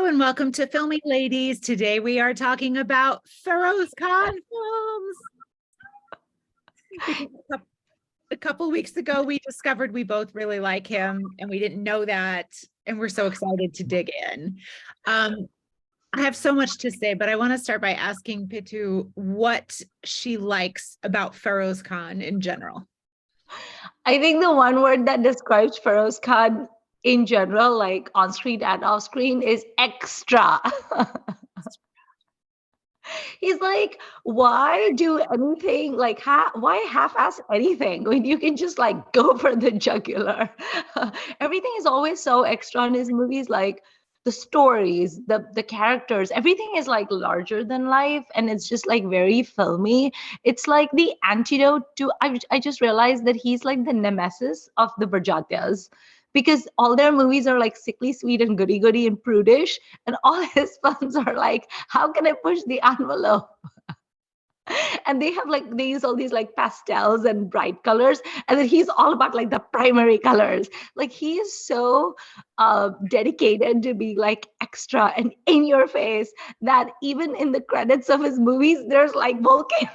Hello and welcome to Filmi Ladies. Today we are talking about Feroz Khan films. A couple weeks ago, we discovered we both really like him and we didn't know that. And we're so excited to dig in. I have so much to say, but I want to start by asking Pitu what she likes about Feroz Khan in general. I think the one word that describes Feroz Khan in general, like on screen and off screen, is extra. He's like, why do anything like why half-ass anything when you can just like go for the jugular? Everything is always so extra in his movies, like the stories, the characters, everything is like larger than life, and it's just like very filmy. It's like the antidote to I just realized that he's like the nemesis of the Barjatias, because all their movies are like sickly sweet and goody goody and prudish, and all his films are like, how can I push the envelope? And they use all these like pastels and bright colors, and then he's all about like the primary colors. Like he is so dedicated to be like extra and in your face that even in the credits of his movies there's like volcanoes.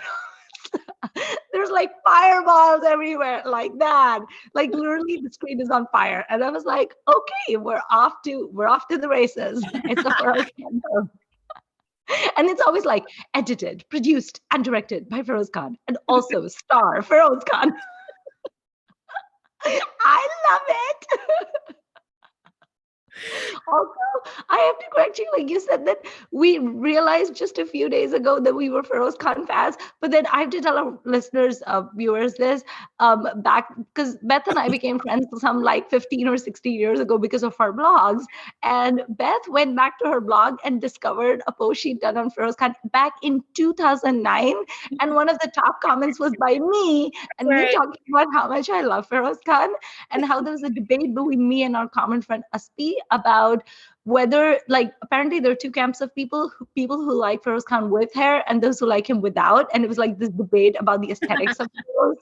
There's like fireballs everywhere, like that. Like literally the screen is on fire, and I was like, okay, we're off to the races. It's a Feroz Khan film. And it's always like edited, produced, and directed by Feroz Khan, and also star Feroz Khan. I love it. Also, I have to correct you. Like you said that we realized just a few days ago that we were Feroz Khan fans, but then I have to tell our listeners, viewers, this back because Beth and I became friends some like 15 or 16 years ago because of our blogs. And Beth went back to her blog and discovered a post she'd done on Feroz Khan back in 2009, and one of the top comments was by me, and me talking about how much I love Feroz Khan and how there was a debate between me and our common friend Aspi about whether, like, apparently there are two camps of people who like Feroz Khan with hair and those who like him without, and it was like this debate about the aesthetics of Feroz.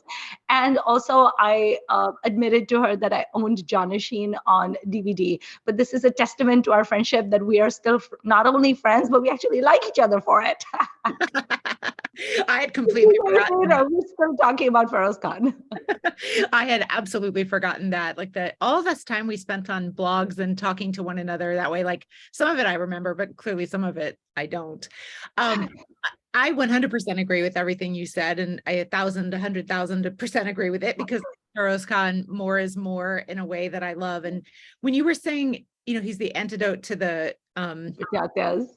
And also I admitted to her that I owned Janasheen on DVD, but this is a testament to our friendship that we are still not only friends, but we actually like each other for it. I had completely forgotten. We're still talking about Feroz Khan. I had absolutely forgotten that. Like all this time we spent on blogs and talking to one another that way. Like some of it I remember, but clearly some of it I don't. I 100% agree with everything you said, and I 100,000% agree with it, because Feroz Khan, more is more in a way that I love. And when you were saying, he's the antidote to the Barjatias.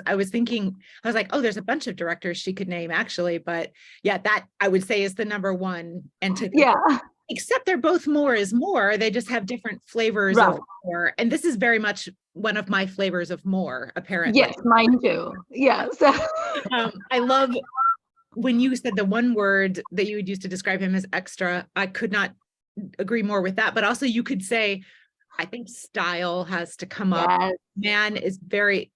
I was thinking, I was like, oh, there's a bunch of directors she could name actually, but yeah, that I would say is the number one. And except they're both more is more. They just have different flavors of more. And this is very much one of my flavors of more, apparently. Yes, mine too. Yes. I love when you said the one word that you would use to describe him as extra. I could not agree more with that. But also you could say, I think style has to come up. Man is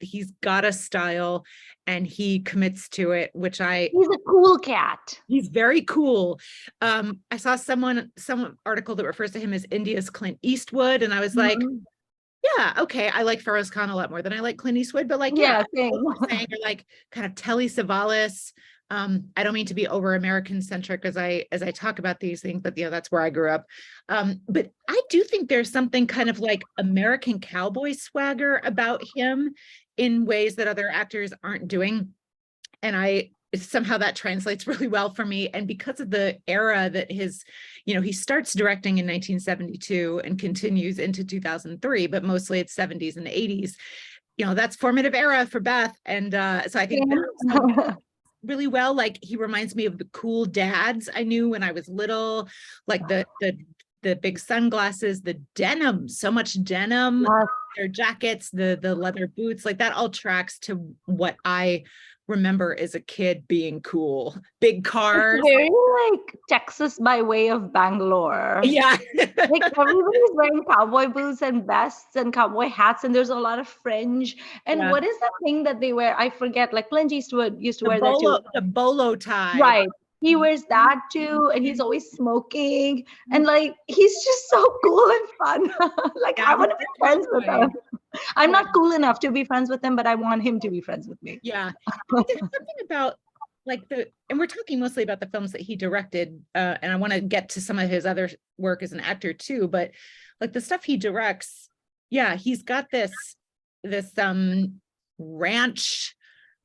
he's got a style and he commits to it, he's a cool cat. He's very cool. I saw some article that refers to him as India's Clint Eastwood. And I was like, yeah, okay. I like Feroz Khan a lot more than I like Clint Eastwood, but like, saying you're like kind of Telly Savalas. I don't mean to be over American centric as I talk about these things, but that's where I grew up. But I do think there's something kind of like American cowboy swagger about him in ways that other actors aren't doing. And somehow that translates really well for me. And because of the era that he starts directing in 1972 and continues into 2003, but mostly it's 70s and 80s, that's formative era for Beth. And so I think really well. Like he reminds me of the cool dads I knew when I was little, like the big sunglasses, the denim, so much denim, their jackets, the leather boots, like that all tracks to what I remember as a kid being cool. Big cars. It's very like Texas by way of Bangalore. Yeah. Like everybody's wearing cowboy boots and vests and cowboy hats, and there's a lot of fringe. And what is that thing that they wear? I forget. Like Clint Eastwood used to wear that too. The bolo tie. Right. He wears that too, and he's always smoking, and like he's just so cool and fun. Like I want to be friends with him. I'm not cool enough to be friends with him, but I want him to be friends with me. Yeah. There's something about like and we're talking mostly about the films that he directed, and I want to get to some of his other work as an actor too, but like the stuff he directs, yeah, he's got this ranch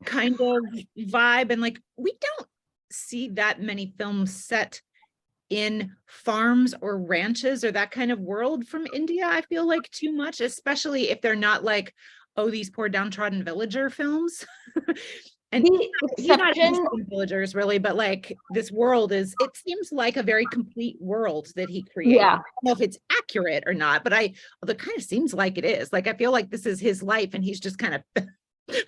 kind of vibe, and like we don't see that many films set in farms or ranches or that kind of world from India, I feel like, too much, especially if they're not like, oh, these poor downtrodden villager films. And The he's not exception, interested in villagers really, but like this world is, it seems like a very complete world that he creates. yeah. I don't know if it's accurate or not, but it kind of seems like it is. Like I feel like this is his life and he's just kind of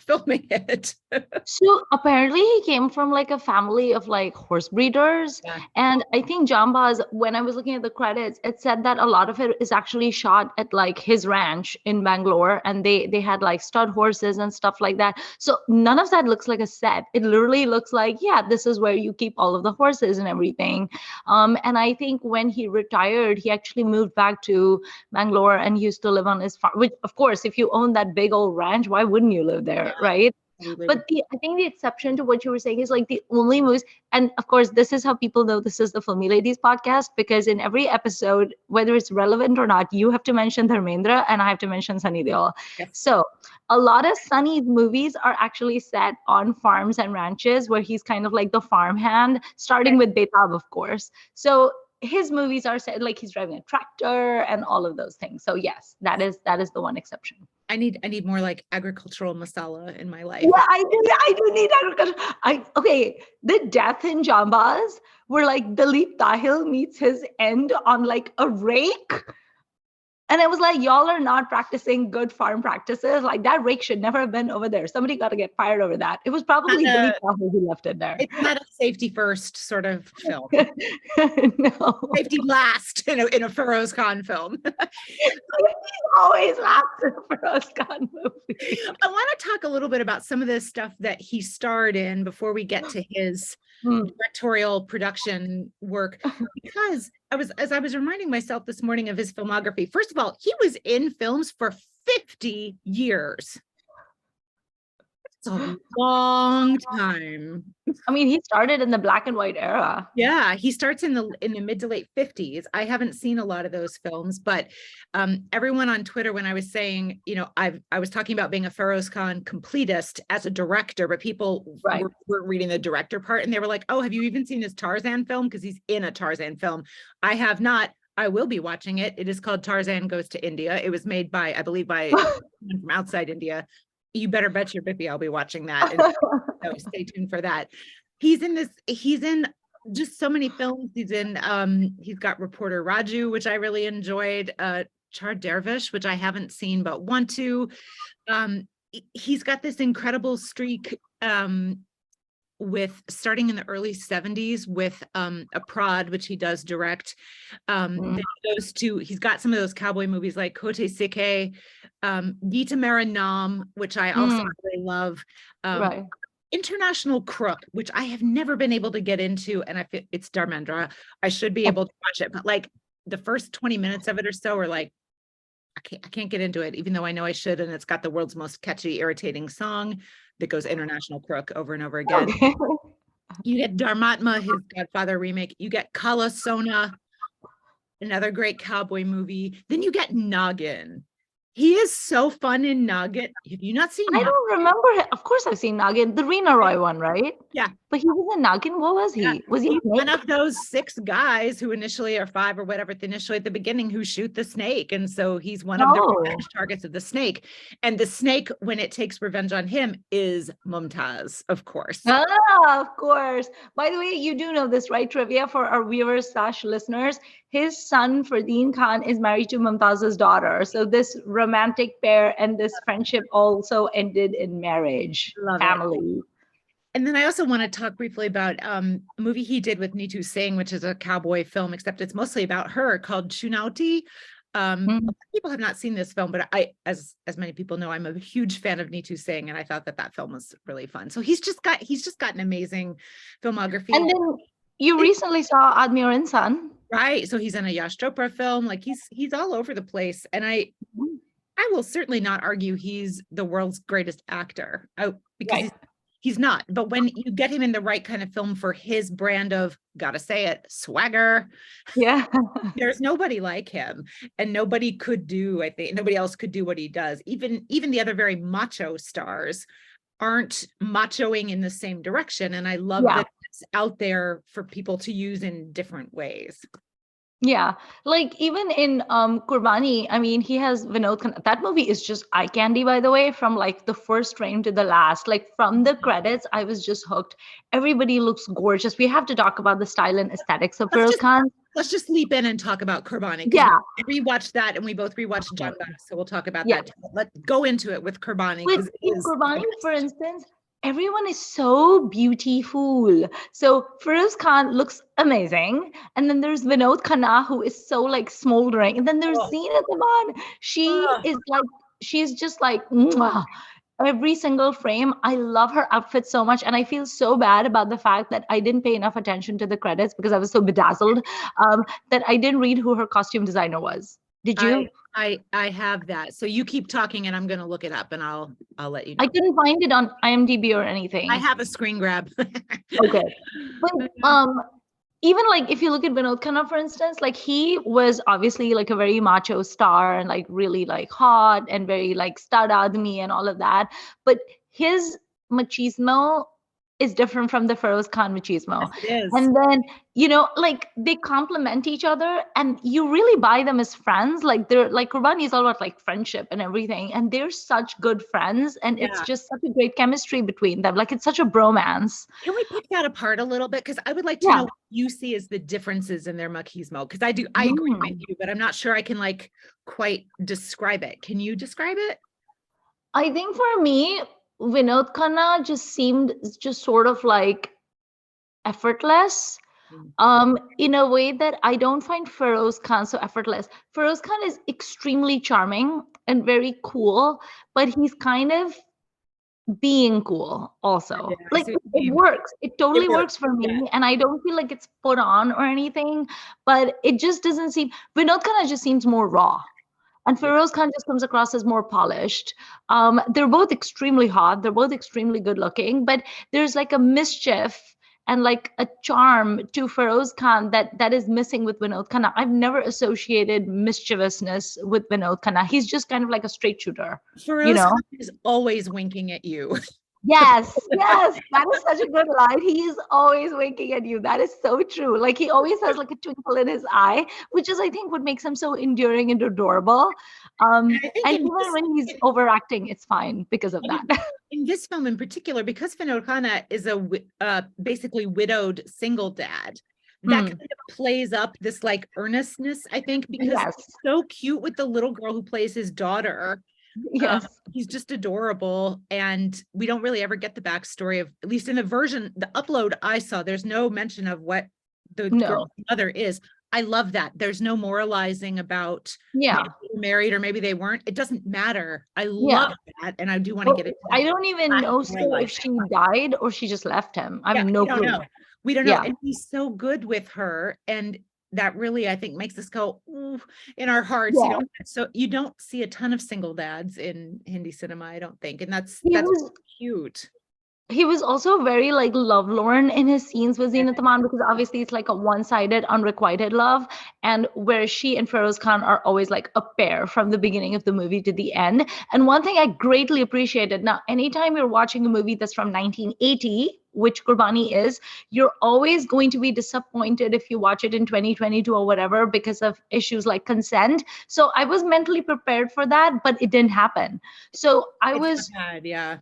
filming it. So apparently he came from like a family of like horse breeders. Yeah. And I think Janbaaz, when I was looking at the credits, it said that a lot of it is actually shot at like his ranch in Bangalore. And they had like stud horses and stuff like that. So none of that looks like a set. It literally looks like, yeah, this is where you keep all of the horses and everything. And I think when he retired, he actually moved back to Bangalore and used to live on his farm, which of course, if you own that big old ranch, why wouldn't you live there, right? But I think the exception to what you were saying is like the only movies, and of course, this is how people know this is the Filmi Ladies podcast, because in every episode, whether it's relevant or not, you have to mention Dharmendra and I have to mention Sunny Deol. Yes. So a lot of Sunny's movies are actually set on farms and ranches where he's kind of like the farmhand, starting with Betab, of course. So his movies are set like he's driving a tractor and all of those things. So yes, that is the one exception. I need more like agricultural masala in my life. Yeah, I do need agriculture. Okay, the death in Janbaaz where like Dalip Tahil meets his end on like a rake. And I was like, y'all are not practicing good farm practices. Like that rake should never have been over there. Somebody got to get fired over that. It was probably Dalip Tahil who left it there. It's not a safety first sort of film. No. Safety last in a Feroz Khan film. Always last in a Feroz Khan movie. I want to talk a little bit about some of this stuff that he starred in before we get to his directorial production work, because as I was reminding myself this morning of his filmography. First of all, he was in films for 50 years. That's a long time. I mean, he started in the black and white era. Yeah, he starts in the mid to late 50s. I haven't seen a lot of those films, but everyone on Twitter, when I was saying, you know, I was talking about being a Feroz Khan completist as a director, but people were reading the director part and they were like, oh, have you even seen his Tarzan film? Because he's in a Tarzan film. I have not. I will be watching it. It is called Tarzan Goes to India. It was made by, I believe, by someone from outside India. You better bet your bippy I'll be watching that. And so stay tuned for that. He's in just so many films. He's got Reporter Raju, which I really enjoyed, Char Dervish, which I haven't seen but want to. He's got this incredible streak with starting in the early 70s with a prod, which he does direct. Then he goes to, he's got some of those cowboy movies like Kote Sikhe, Gita Mera Naam, which I also really love. International Crook, which I have never been able to get into, and I feel it's Dharmendra. I should be able to watch it, but like the first 20 minutes of it or so are like, I can't get into it, even though I know I should, and it's got the world's most catchy, irritating song that goes International Crook over and over again. You get Dharmatma, his Godfather remake. You get Kala Sona, another great cowboy movie. Then you get Noggin. He is so fun in Noggin. Have you not seen Noggin? I don't remember it. Of course I've seen Noggin, the Reena Roy one, right? Yeah. But he was in Noggin. What was he? Yeah. Was he one of those 6 guys who initially are 5 or whatever, initially at the beginning, who shoot the snake? And so he's one of the revenge targets of the snake. And the snake, when it takes revenge on him, is Mumtaz, of course. Ah, of course. By the way, you do know this, right? Trivia for our viewers / listeners. His son, Fardeen Khan, is married to Mumtaz's daughter. So this romantic pair and this friendship also ended in marriage. Love family. It. And then I also want to talk briefly about a movie he did with Neetu Singh, which is a cowboy film, except it's mostly about her, called Chunauti. People have not seen this film, but I, as many people know, I'm a huge fan of Neetu Singh, and I thought that film was really fun. So he's just got an amazing filmography. And then you recently saw Admi Aur Insan. Right. So he's in a Yash Chopra film. Like he's all over the place. And I will certainly not argue he's the world's greatest actor, because Right. he's not. But when you get him in the right kind of film for his brand of, gotta say it, swagger, Yeah. there's nobody like him, and nobody could do, I think, nobody else could do what he does. Even the other very macho stars aren't machoing in the same direction. And I love Yeah. that it's out there for people to use in different ways. Yeah, like even in Qurbani, I mean, he has Vinod Khanna. That movie is just eye candy, by the way, from like the first frame to the last. Like from the credits, I was just hooked. Everybody looks gorgeous. We have to talk about the style and aesthetics of Let's Feroz just Khan. let's just leap in and talk about Qurbani, because Yeah. we rewatched that and we both rewatched Janbaaz, so we'll talk about Yeah. that. Let's go into it with Qurbani, With because it in is Qurbani, for instance, everyone is so beautiful. So Feroz Khan looks amazing, and then there's Vinod Khanna, who is so like smoldering, and then there's oh, Zeenat Aman. She oh, is like, she's just like mwah. Every single frame. I love her outfit so much, and I feel so bad about the fact that I didn't pay enough attention to the credits because I was so bedazzled, that I didn't read who her costume designer was. Did I you? I have that. So you keep talking and I'm gonna look it up, and I'll let you I know. couldn't find it on IMDb or I anything. have a screen grab. Okay. But even like if you look at Vinod Khanna, for instance, like he was obviously like a very macho star and like really like hot and very like stud admi and all of that. But his machismo is different from the Feroz Khan machismo. Yes, it is. And then, you know, like they complement each other and you really buy them as friends. Like they're like Qurbani is all about like friendship and everything. And they're such good friends. And it's Yeah. just such a great chemistry between them. Like it's such a bromance. Can we pick that apart a little bit? Because I would like to Yeah. know what you see as the differences in their machismo. Because I agree with Hmm. you, but I'm not sure I can like quite describe it. Can you describe it? I think for me, Vinod Khanna just seemed just sort of like effortless, Mm. in a way that I don't find Feroz Khan so effortless. Feroz Khan is extremely charming and very cool, but he's kind of being cool also. I Like see what you it mean. works. It It totally works. works for Yeah. me. And I don't feel like it's put on or anything, but it just doesn't seem Vinod Khanna just seems more raw. And Yeah. Feroz Khan just comes across as more polished. They're both extremely hot. They're both extremely good looking, but there's like a mischief and like a charm to Feroz Khan that is missing with Vinod Khanna. I've never associated mischievousness with Vinod Khanna. He's just kind of like a straight shooter, you Feroz know? Khan is always winking at you. Yes, yes, that is such a good line. He is always winking at you. That is so true. Like he always has like a twinkle in his eye, which is I think what makes him so endearing and adorable. And I think And in even when he's overacting, it's fine because of that. in this film in particular, because Vinod Khanna is a basically widowed single dad, that Mm, kind of plays up this like earnestness, I think, because yes, he's so cute with the little girl who plays his daughter. Um, yes, he's just adorable, and we don't really ever get the backstory of, at least in the version, the upload I saw, there's no mention of what the no, girl's mother is. I love that. There's no moralizing about yeah, maybe they were married or maybe they weren't. It doesn't matter. I yeah. love that, and I do want to Well, get into I that. don't even Lack of know still if moralizing. she died or she just left him. I have Yeah, no we don't clue. know. We don't know. Yeah, And he's so good with her. And that really, I think, makes us go, ooh, in our hearts. yeah. You don't see a ton of single dads in Hindi cinema, I don't think. And He that's was cute. he was also very like lovelorn in his scenes with Zeenat Aman because obviously it's like a one-sided, unrequited love, and where she and Feroz Khan are always like a pair from the beginning of the movie to the end. And one thing I greatly appreciated now, anytime you're watching a movie that's from 1980, which Qurbani is, you're always going to be disappointed if you watch it in 2022 or whatever because of issues like consent. So I was mentally prepared for that, but it didn't happen. So I It's not was bad, yeah.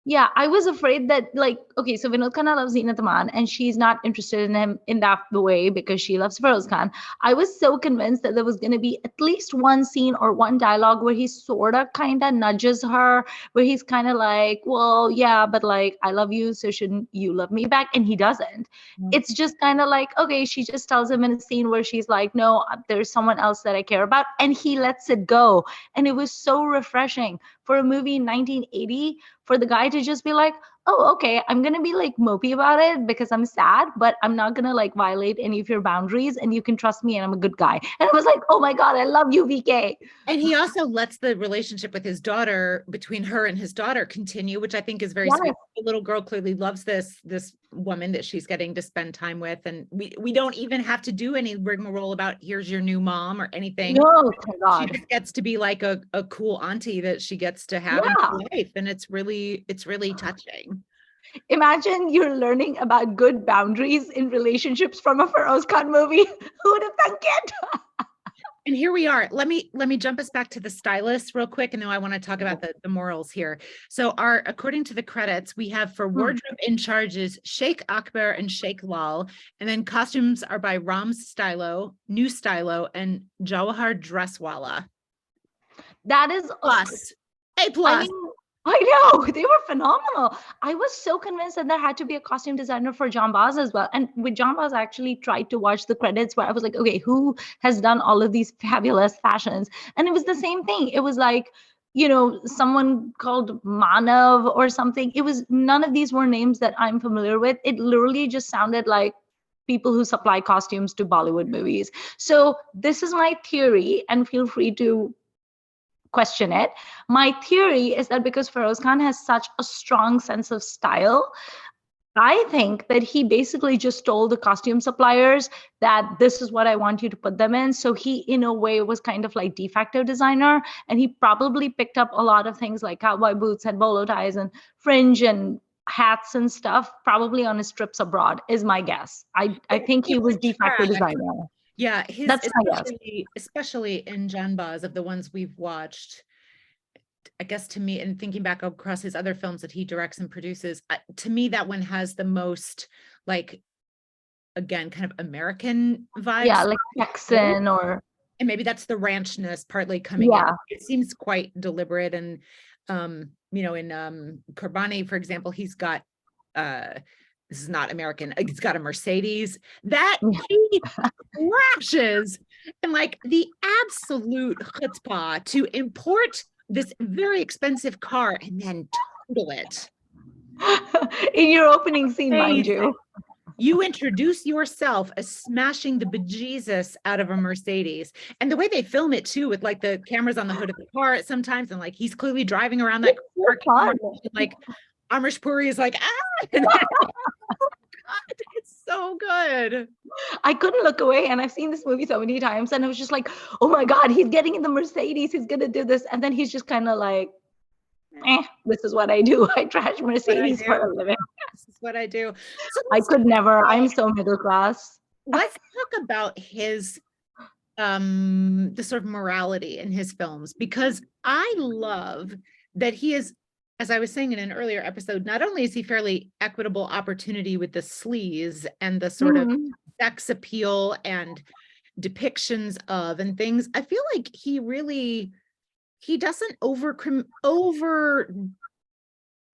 yeah, I was afraid that like okay, so Vinod Khanna loves Zeenat Aman and she's not interested in him in that way because she loves Feroz Khan. I was so convinced that there was going to be at least one scene or one dialogue where he sort of kind of nudges her, where he's kind of like, well, yeah, but like I love you, so shouldn't you love me back? And he doesn't. No. It's just kind of like okay, she just tells him in a scene where she's like, no, there's someone else that I care about, and he lets it go, and it was so refreshing for a movie in 1980 for the guy to just be like, oh, okay, I'm gonna be like mopey about it because I'm sad, but I'm not gonna like violate any of your boundaries, and you can trust me, and I'm a good guy. And I was like, oh my God, I love you, VK. And he also lets the relationship with his daughter, between her and his daughter, continue, which I think is very Yes. sweet. The little girl clearly loves this woman that she's getting to spend time with. And we don't even have to do any rigmarole about here's your new mom or anything. No, thank She God. just gets to be like a cool auntie that she gets to have in Yeah. her life. And it's really touching. Imagine you're learning about good boundaries in relationships from a Feroz Khan movie. Who would have thunk it? And here we are. Let me jump us back to the stylist real quick, and then I want to talk about the morals here. So according to the credits, we have for wardrobe in charges Sheikh Akbar and Sheikh Lal, and then costumes are by Rams Stylo, New Stylo, and Jawahar Dresswala. That is Plus, A+. I mean, I know, they were phenomenal. I was so convinced that there had to be a costume designer for Janbaaz as well. And with Janbaaz, I actually tried to watch the credits where I was like, okay, who has done all of these fabulous fashions? And it was the same thing. It was like, someone called Manav or something. It was, none of these were names that I'm familiar with. It literally just sounded like people who supply costumes to Bollywood movies. So this is my theory, and feel free to question it. My theory is that because Feroz Khan has such a strong sense of style, I think that he basically just told the costume suppliers that this is what I want you to put them in. So he, in a way, was kind of like de facto designer. And he probably picked up a lot of things like cowboy boots and bolo ties and fringe and hats and stuff, probably on his trips abroad, is my guess. I think he was de facto designer. Yeah, That's especially in Janbaaz, of the ones we've watched, I guess, to me, and thinking back across his other films that he directs and produces, to me, that one has the most, like, again, kind of American vibes. Yeah, like Texan or... And maybe that's the ranchness partly coming in. It seems quite deliberate. And, in Qurbani, for example, he's got, this is not American, he's got a Mercedes that he crashes, and like the absolute chutzpah to import this very expensive car and then total it. In your opening scene, mind you. You introduce yourself as smashing the bejesus out of a Mercedes. And the way they film it too, with like the cameras on the hood of the car sometimes, and like he's clearly driving around that car, like Amish Puri is like, it's so good. I couldn't look away, and I've seen this movie so many times, and I was just like, oh my God, he's getting in the Mercedes, he's gonna do this. And then he's just kind of like, this is what I do. I trash Mercedes for a living. This is what I do. So I could never. I'm so middle class. Let's talk about his the sort of morality in his films, because I love that he is, as I was saying in an earlier episode, not only is he fairly equitable opportunity with the sleaze and the sort of sex appeal and depictions of and things, I feel like he doesn't over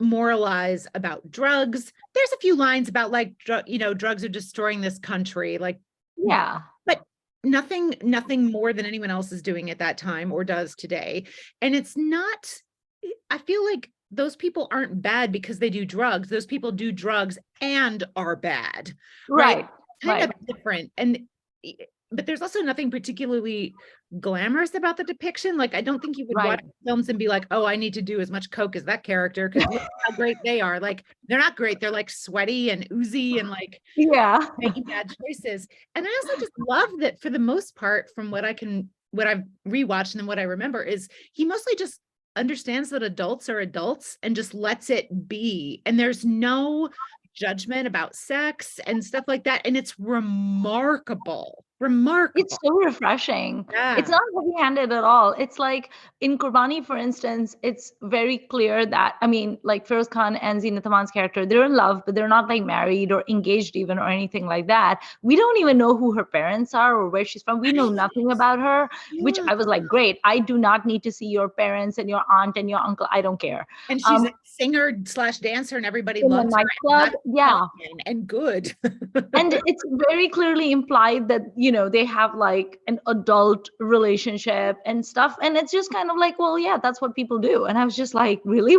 moralize about drugs. There's a few lines about like, drugs are destroying this country. Like, yeah, but nothing more than anyone else is doing at that time or does today. And it's not, I feel like those people aren't bad because they do drugs. Those people do drugs and are bad. Right. Kind of different. But there's also nothing particularly glamorous about the depiction. Like, I don't think you would watch films and be like, oh, I need to do as much coke as that character because look how great they are. Like, they're not great. They're like sweaty and oozy and like making bad choices. And I also just love that, for the most part, from what I've rewatched and then what I remember, is he mostly just understands that adults are adults and just lets it be. And there's no judgment about sex and stuff like that. And it's remarkable. It's so refreshing. It's not heavy-handed at all. It's like in Qurbani, for instance, it's very clear that, I mean, like Feroz Khan and Zeenat Aman's character, they're in love, but they're not like married or engaged even or anything like that. We don't even know who her parents are or where she's from. We know nothing about her, which I was like, great. I do not need to see your parents and your aunt and your uncle. I don't care. And she's a singer/dancer and everybody loves her. Yeah. And good. And it's very clearly implied that, they have like an adult relationship and stuff. And it's just kind of like, well, yeah, that's what people do. And I was just like, really?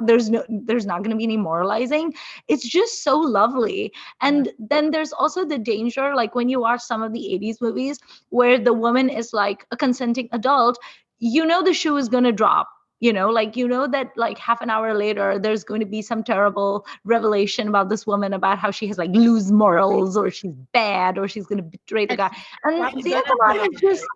There's not going to be any moralizing. It's just so lovely. And then there's also the danger, like when you watch some of the 80s movies where the woman is like a consenting adult, the shoe is going to drop. That like half an hour later, there's going to be some terrible revelation about this woman, about how she has like loose morals, or she's bad, or she's going to betray the guy. And Zeenat Aman is just,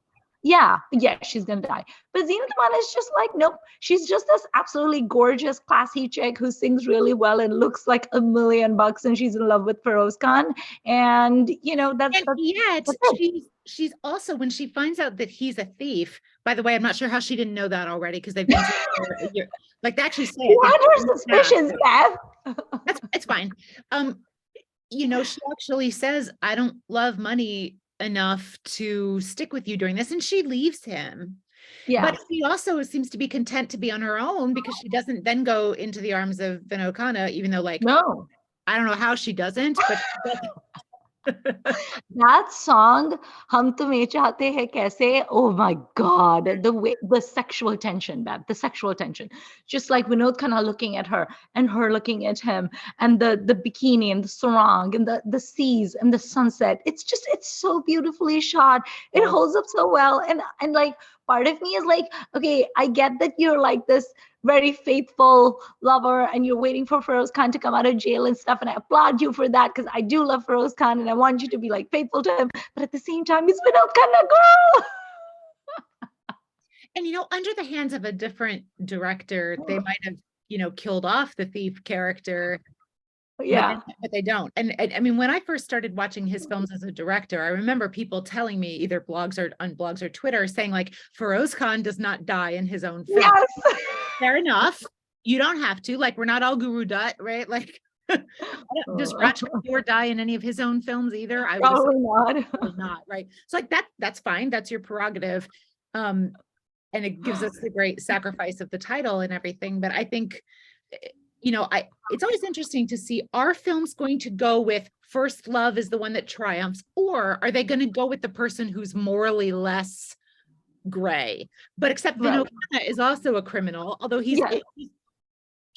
yeah, she's going to die. But Zeenat Aman is just like, nope, she's just this absolutely gorgeous, classy chick who sings really well and looks like $1,000,000, and she's in love with Feroz Khan. And, that's yet she's also, when she finds out that he's a thief, by the way, I'm not sure how she didn't know that already, because they've been together a year. Like, they actually say it. She had her suspicions, Beth. It's fine. She actually says, I don't love money enough to stick with you during this, and she leaves him. Yeah. But she also seems to be content to be on her own, because she doesn't then go into the arms of Vinod Khanna, even though, like, no, I don't know how she doesn't, but she doesn't. That song, Hum Tumhe Chahte Hai Kaise, oh my God, the sexual tension, Bab, the sexual tension. Just like Vinod Khanna looking at her and her looking at him, and the bikini and the sarong and the seas and the sunset. It's so beautifully shot. It holds up so well. And like, part of me is like, okay, I get that you're like this very faithful lover and you're waiting for Feroz Khan to come out of jail and stuff, and I applaud you for that, because I do love Feroz Khan and I want you to be like faithful to him, but at the same time, it's Vinod Khanna, girl. And under the hands of a different director, they might have killed off the thief character. Yeah, but they don't. And I mean, when I first started watching his films as a director, I remember people telling me, either blogs or on blogs or Twitter, saying like, Feroz Khan does not die in his own film. Yes. Fair enough. You don't have to. Like, we're not all Guru Dutt, right? Like, does Raj Kapoor die in any of his own films either? Probably not, right? So like that's fine. That's your prerogative. And it gives us the great sacrifice of the title and everything. But I think, it's always interesting to see, are films going to go with first love is the one that triumphs, or are they going to go with the person who's morally less gray? But except Vinod Khanna is also a criminal, although he's can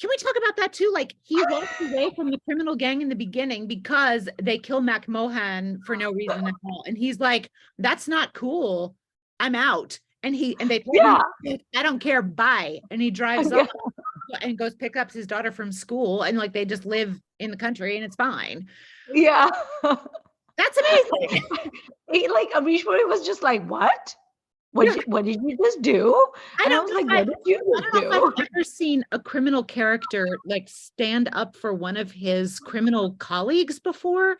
we talk about that too? Like, he walks away from the criminal gang in the beginning because they kill Mac Mohan for no reason at all. And he's like, that's not cool. I'm out. And they I don't care, bye. And he drives off and goes pick up his daughter from school, and like, they just live in the country and it's fine. Yeah. That's amazing. Like, Amrish Puri was just like, what? What did you just do? And I was like, what did you do? I've never seen a criminal character like stand up for one of his criminal colleagues before.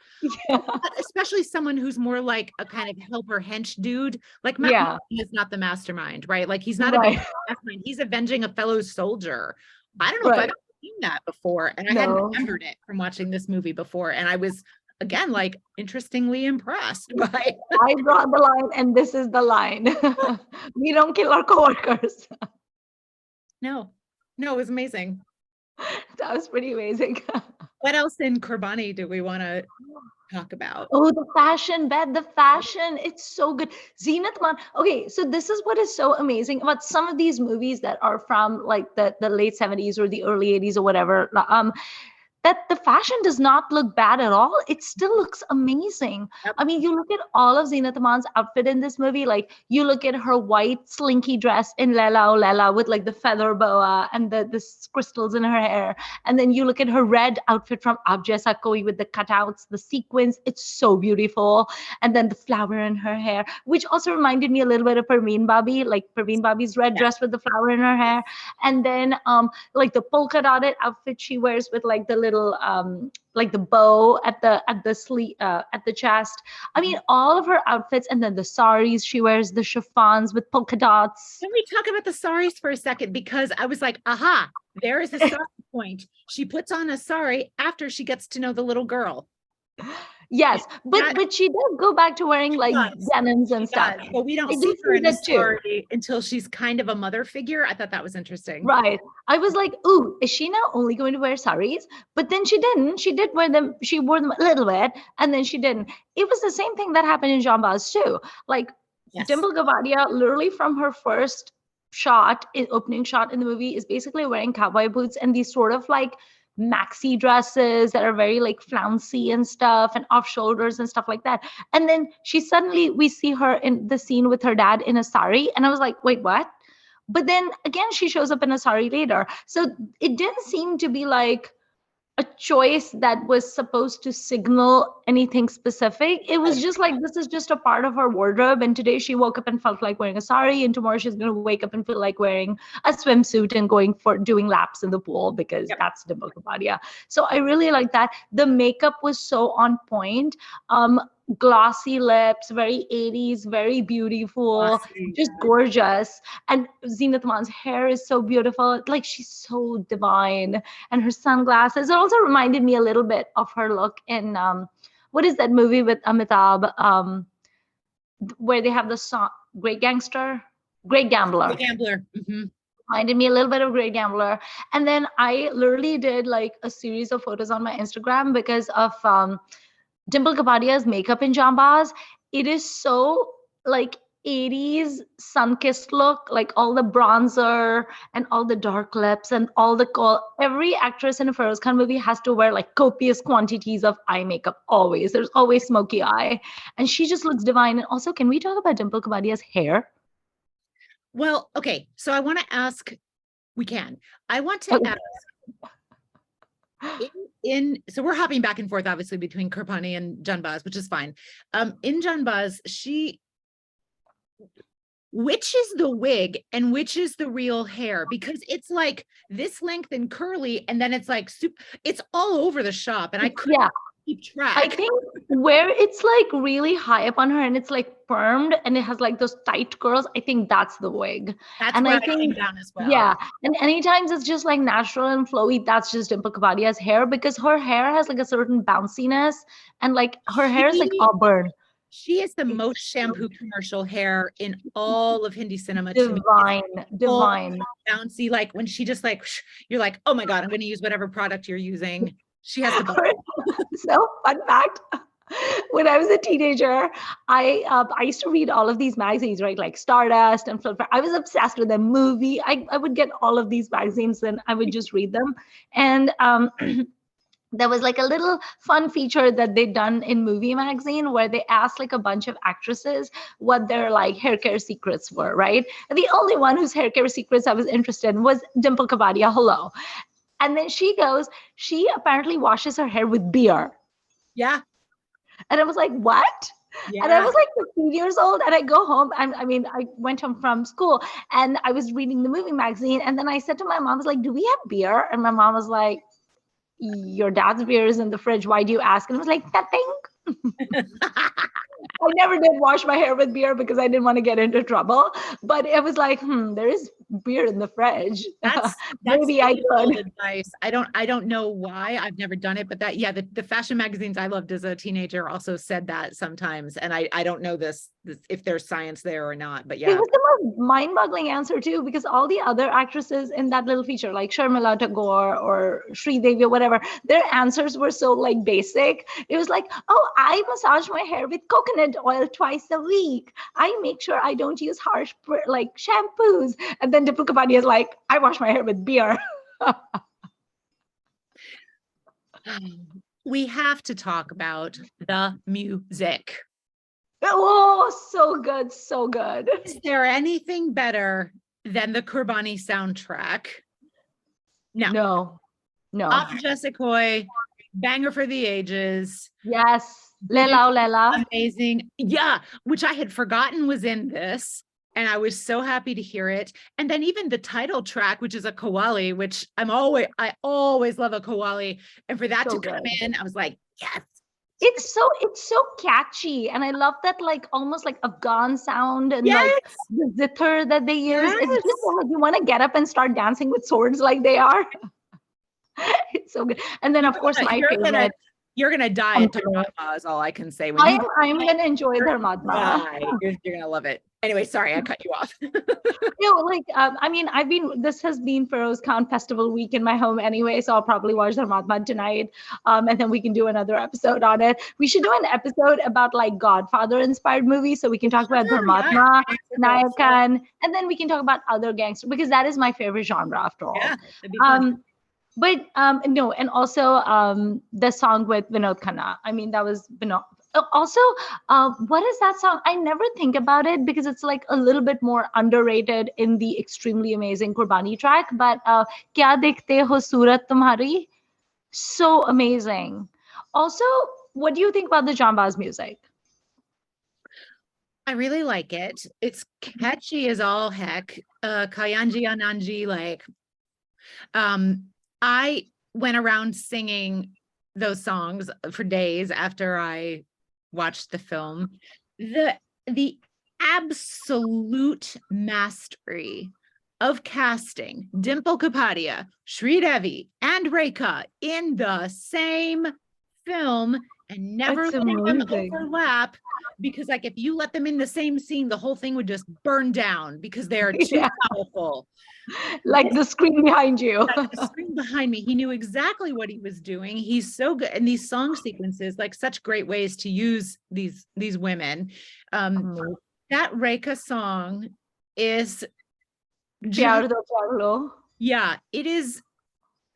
Yeah. Especially someone who's more like a kind of helper hench dude. Like, Matt is not the mastermind, right? Like, he's not a mastermind. He's avenging a fellow soldier. I don't know if I've seen that before. And I hadn't remembered it from watching this movie before. And I was, again, like, interestingly impressed by. I draw the line, and this is the line. We don't kill our coworkers. No, it was amazing. That was pretty amazing. What else in Qurbani do we want to talk about? Oh, the fashion, Beth, the fashion. It's so good. Zeenat Aman. Okay, so this is what is so amazing about some of these movies that are from like the late 70s or the early 80s or whatever. That the fashion does not look bad at all. It still looks amazing. Yep. I mean, you look at all of Zeenat Aman's outfit in this movie, like you look at her white slinky dress in Lela O Lela with like the feather boa and the crystals in her hair. And then you look at her red outfit from Aap Jaisa Koi with the cutouts, the sequins. It's so beautiful. And then the flower in her hair, which also reminded me a little bit of Parveen Babi, like Parveen Babi's red dress with the flower in her hair. And then like the polka dotted outfit she wears with like the little like the bow at the sleeve at the chest. I mean, all of her outfits, and then the saris she wears, the chiffons with polka dots. Can we talk about the saris for a second? Because I was like, aha, there is a starting point. She puts on a sari after she gets to know the little girl. Yes, but she does go back to wearing like denims and stuff. But we don't I see do her see in a that too. story until she's kind of a mother figure. I thought that was interesting. Right. I was like, ooh, is she now only going to wear saris? But then she didn't. She did wear them. She wore them a little bit, and then she didn't. It was the same thing that happened in Janbaaz too. Like Dimple Kapadia, literally from her first opening shot in the movie, is basically wearing cowboy boots and these sort of like maxi dresses that are very like flouncy and stuff and off shoulders and stuff like that. And then we see her in the scene with her dad in a sari, and I was like, wait, what? But then again, she shows up in a sari later. So it didn't seem to be like a choice that was supposed to signal anything specific. It was just like, this is just a part of her wardrobe. And today she woke up and felt like wearing a sari, and tomorrow she's going to wake up and feel like wearing a swimsuit and doing laps in the pool, because that's Dimple Kapadia. So I really like that. The makeup was so on point. Glossy lips, very 80s, very beautiful, just gorgeous. And Zinat Aman's hair is so beautiful. Like, she's so divine. And her sunglasses. It also reminded me a little bit of her look in what is that movie with Amitabh, where they have the song Great Gambler. Great Gambler. Mm-hmm. Reminded me a little bit of Great Gambler. And then I literally did like a series of photos on my Instagram because of Dimple Kapadia's makeup in Janbaaz. It is so like 80s sun-kissed look, like all the bronzer and all the dark lips and all every actress in a Feroz Khan movie has to wear like copious quantities of eye makeup always. There's always smoky eye. And she just looks divine. And also, can we talk about Dimple Kapadia's hair? Well, okay. So I want to ask, I want to ask, so we're hopping back and forth obviously between Qurbani and Janbaaz, which is fine. In Janbaaz, which is the wig and which is the real hair? Because it's like this length and curly, and then it's like it's all over the shop, and I couldn't keep track. I think where it's like really high up on her and it's like permed and it has like those tight curls, I think that's the wig. That's where I came down as well. Yeah. And anytime it's just like natural and flowy, that's just Dimple Kapadia's hair, because her hair has like a certain bounciness, and like her hair is like auburn. She is the most shampoo commercial hair in all of Hindi cinema. Divine. Bouncy, like when she just like, you're like, oh my God, I'm going to use whatever product you're using. She has the So fun fact, when I was a teenager, I used to read all of these magazines, right? Like Stardust and Film. I was obsessed with the movie. I would get all of these magazines and I would just read them. And there was like a little fun feature that they'd done in Movie Magazine where they asked like a bunch of actresses what their like hair care secrets were, right? And the only one whose hair care secrets I was interested in was Dimple Kapadia. Hello. And then she apparently washes her hair with beer. Yeah. And I was like, what? Yeah. And I was like 15 years old, and I go home. And I mean, I went home from school and I was reading the Movie Magazine. And then I said to my mom, I was like, do we have beer? And my mom was like, your dad's beer is in the fridge. Why do you ask? And I was like, nothing. I never did wash my hair with beer because I didn't want to get into trouble. But it was like, there is beer in the fridge. That's maybe I could. Advice. I don't know why. I've never done it, but the fashion magazines I loved as a teenager also said that sometimes. And I don't know this if there's science there or not, but yeah. It was the most mind-boggling answer too, because all the other actresses in that little feature, like Sharmila Tagore or Sridevi or whatever, their answers were so like basic. It was like, oh, I massage my hair with coconut oil twice a week. I make sure I don't use harsh like shampoos. And then Dimple Kapadia is like, I wash my hair with beer. We have to talk about the music. Oh, so good, so good. Is there anything better than the Qurbani soundtrack? No. Off Jessica, banger for the ages. Yes. Lela. Amazing. Yeah, which I had forgotten was in this. And I was so happy to hear it. And then even the title track, which is a Qawwali, which I always love a Qawwali. And for that to come in, I was like, yes. It's so catchy. And I love that like almost like Afghan sound and like the zither that they use. It's just like you want to get up and start dancing with swords like they are. It's so good. And then of course my favorite. You're gonna die at Janbaaz is all I can say. When I'm gonna enjoy Dharmatma. You're gonna love it. Anyway, sorry, I cut you off. I mean, this has been Feroz Khan Festival week in my home anyway, so I'll probably watch Dharmatma tonight. And then we can do another episode on it. We should do an episode about like Godfather inspired movies, so we can talk about Dharmatma, Nayakan, and then we can talk about other gangster, because that is my favorite genre after all. Yeah, that'd be fun. But no, and also the song with Vinod Khanna. I mean, that was Vinod. Also, what is that song? I never think about it because it's like a little bit more underrated in the extremely amazing Qurbani track. But Kya Dekhte Ho Surat Tumhari? So amazing. Also, what do you think about the Janbaaz music? I really like it. It's catchy as all heck. Kayanji Ananji, like, I went around singing those songs for days after I watched the film. The absolute mastery of casting Dimple Kapadia, Sridevi, and Rekha in the same film and never letting them overlap, because like if you let them in the same scene, the whole thing would just burn down because they are too powerful. Like the screen behind you. Like the screen behind me. He knew exactly what he was doing. He's so good. And these song sequences, like such great ways to use these women. That Rekha song is Pyar Do Pyar Lo. Yeah, it is.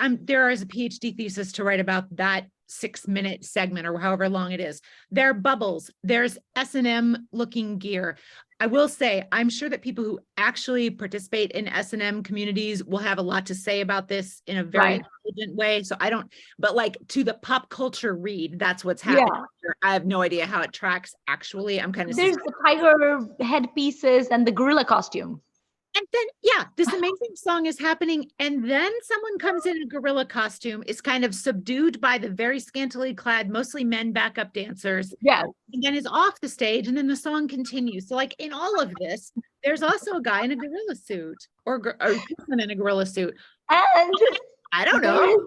There is a PhD thesis to write about that 6-minute segment or however long it is. There are bubbles. There's S&M looking gear. I will say, I'm sure that people who actually participate in S&M communities will have a lot to say about this in a very intelligent way. So I don't, but like to the pop culture read, that's what's happening. Yeah. I have no idea how it tracks actually. I'm kind of There's the tiger headpieces and the gorilla costume. And then, yeah, this amazing song is happening. And then someone comes in a gorilla costume, is kind of subdued by the very scantily clad, mostly men backup dancers. Yeah. And then is off the stage, and then the song continues. So like in all of this, there's also a guy in a gorilla suit or a person in a gorilla suit. And I don't know.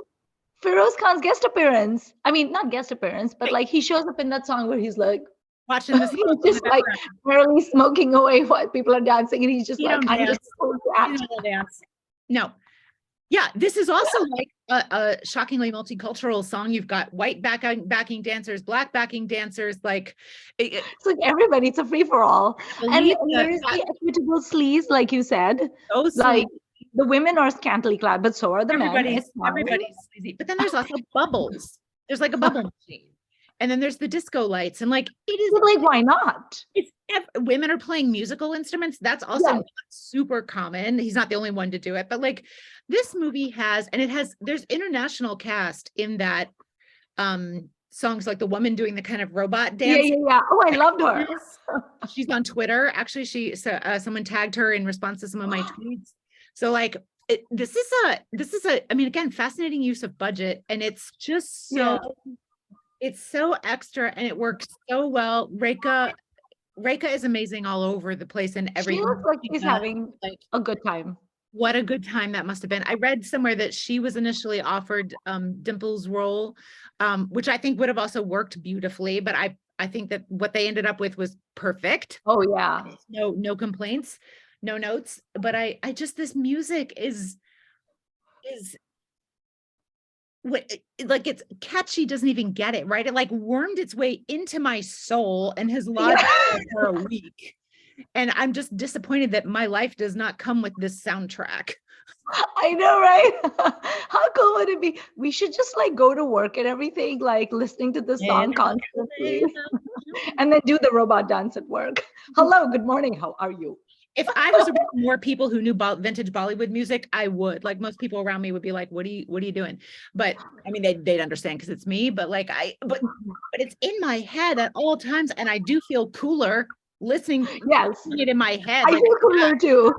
Feroz Khan's guest appearance. I mean, not guest appearance, but like he shows up in that song where he's like, watching this, he's just like barely smoking away while people are dancing, and he's just like, I'm just so dance. No, yeah, this is also like a shockingly multicultural song. You've got white backing dancers, black backing dancers, like it's like everybody. It's a free for all, and there's the equitable sleaze, like you said. Like the women are scantily clad, but so are the men. Everybody's sleazy, but then there's also bubbles. There's like a bubble machine. And then there's the disco lights, and like it is like, why not? It's women are playing musical instruments. That's also not super common. He's not the only one to do it, but like this movie has, and there's international cast in that. Songs like the woman doing the kind of robot dance. Yeah. Oh, I loved her. She's on Twitter. Actually, someone tagged her in response to some of my tweets. So like this is a I mean, again, fascinating use of budget, and it's just so. It's so extra and it works so well. Rekha is amazing all over the place and everything. She looks like she's having like a good time. What a good time that must have been. I read somewhere that she was initially offered Dimple's role, which I think would have also worked beautifully, but I think that what they ended up with was perfect. Oh yeah. No complaints, no notes. But I just, this music is like, it's catchy, doesn't even get it right. It like wormed its way into my soul and has lodged for a week. And I'm just disappointed that my life does not come with this soundtrack. I know, right? How cool would it be? We should just like go to work and everything, like listening to the song constantly, and then do the robot dance at work. Hello, good morning. How are you? If I was around more people who knew vintage Bollywood music, I would. Like most people around me would be like, "What are you doing?" But I mean, they'd understand because it's me. But like but it's in my head at all times, and I do feel cooler listening. It in my head. I feel cooler too.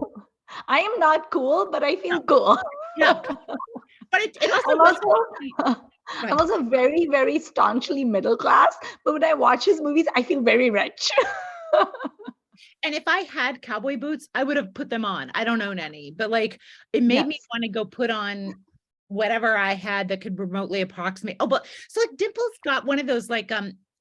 I am not cool, but I feel cool. Yeah, but it also. I'm also very, very staunchly middle class. But when I watch his movies, I feel very rich. And if I had cowboy boots, I would have put them on. I don't own any, but like it made me want to go put on whatever I had that could remotely approximate. Oh, but so like Dimple's got one of those like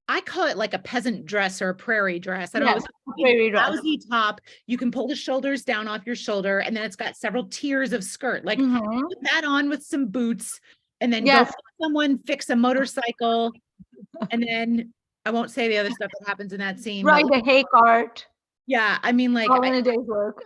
I call it like a peasant dress or a prairie dress. I don't know. Yes, It's prairie a dress. blousy top. You can pull the shoulders down off your shoulder, and then it's got several tiers of skirt. Like put that on with some boots, and then go Yes. help someone fix a motorcycle, and then I won't say the other stuff that happens in that scene. Ride But a hay cart. yeah, I mean, like All in a day's work.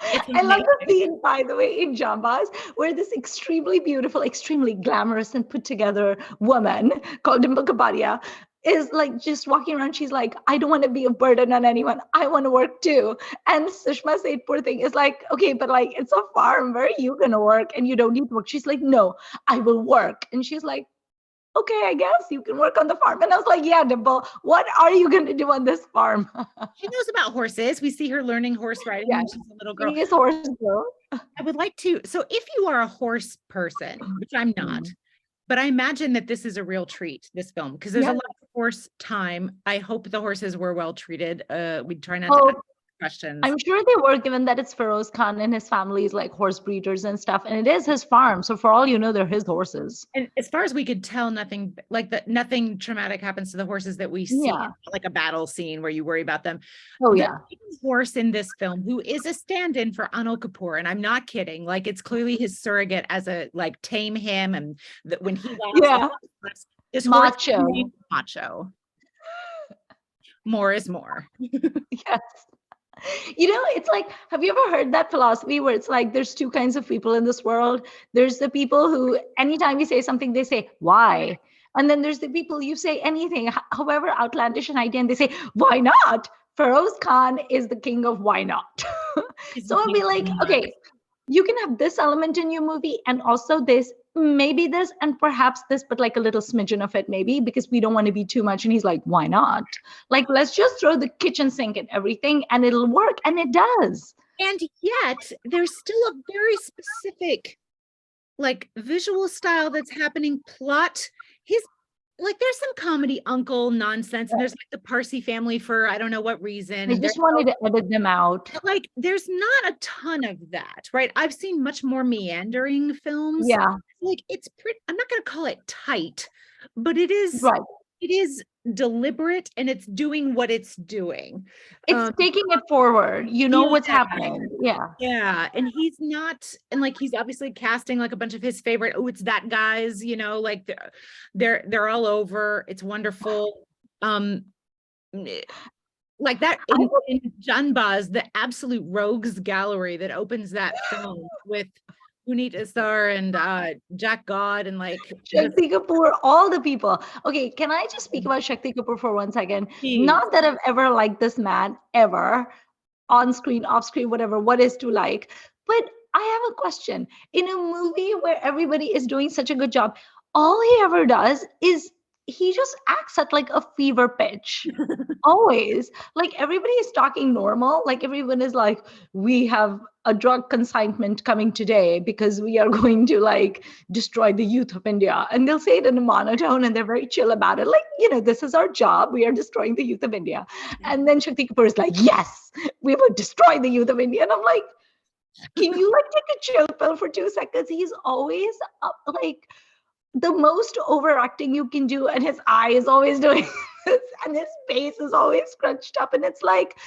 it's I love the amazing. scene, by the way, in Janbaaz, where this extremely beautiful, extremely glamorous and put together woman called Dimple Kapadia is like just walking around. She's like, I don't want to be a burden on anyone. I want to work too. And Sushma Seth, poor thing, is like, okay, but like it's a farm. Where are you going to work? And you don't need to work. She's like, no, I will work. And she's like, okay, I guess you can work on the farm. And I was like, yeah, Dimple, what are you going to do on this farm? She knows about horses. We see her learning horse riding when she's a little girl. She is a horse girl. I would like to. So if you are a horse person, which I'm not, but I imagine that this is a real treat, this film, because there's a lot of horse time. I hope the horses were well treated. We try not to ask questions. I'm sure they were, given that it's Feroz Khan and his family is like horse breeders and stuff, and it is his farm. So for all you know, they're his horses. And as far as we could tell, nothing traumatic happens to the horses that we see, like a battle scene where you worry about them. Oh, the horse in this film, who is a stand-in for Anil Kapoor, and I'm not kidding. Like it's clearly his surrogate as a like tame him, and that when he laughs, this macho, macho. More is more. Yes. You know, it's like, have you ever heard that philosophy where it's like there's two kinds of people in this world? There's the people who anytime you say something, they say, why? And then there's the people, you say anything, however outlandish an idea, and they say, why not? Feroz Khan is the king of why not. So I'll be like, okay, you can have this element in your movie and also this, maybe this, and perhaps this, but like a little smidgen of it, maybe, because we don't want to be too much. And he's like, why not? Like, let's just throw the kitchen sink and everything and it'll work. And it does. And yet there's still a very specific like visual style that's happening, plot. His like there's some comedy uncle nonsense, and there's like the Parsi family for I don't know what reason. I just wanted to edit them out. Like there's not a ton of that, right? I've seen much more meandering films. Yeah. Like it's pretty, I'm not going to call it tight, but it is it is deliberate and it's doing what it's doing. It's taking it forward. You know what's happening. Yeah. And he's not, and like he's obviously casting like a bunch of his favorite, oh, it's that guys, you know, like they're all over. It's wonderful. Like that in Janbaaz, the absolute rogues gallery that opens that film with Puneet Isar and Jack God and like Shakti Kapoor, all the people. Okay, can I just speak about Shakti Kapoor for 1 second? Not that I've ever liked this man, ever, on screen, off screen, whatever, what is to like. But I have a question. In a movie where everybody is doing such a good job, all he ever does is he just acts at like a fever pitch. Always. Like everybody is talking normal. Like everyone is like, we have a drug consignment coming today because we are going to like destroy the youth of India. And they'll say it in a monotone and they're very chill about it. Like, you know, this is our job. We are destroying the youth of India. And then Shakti Kapoor is like, yes, we will destroy the youth of India. And I'm like, can you like take a chill pill for 2 seconds? He's always like the most overacting you can do, and his eye is always doing this, and his face is always scrunched up, and it's like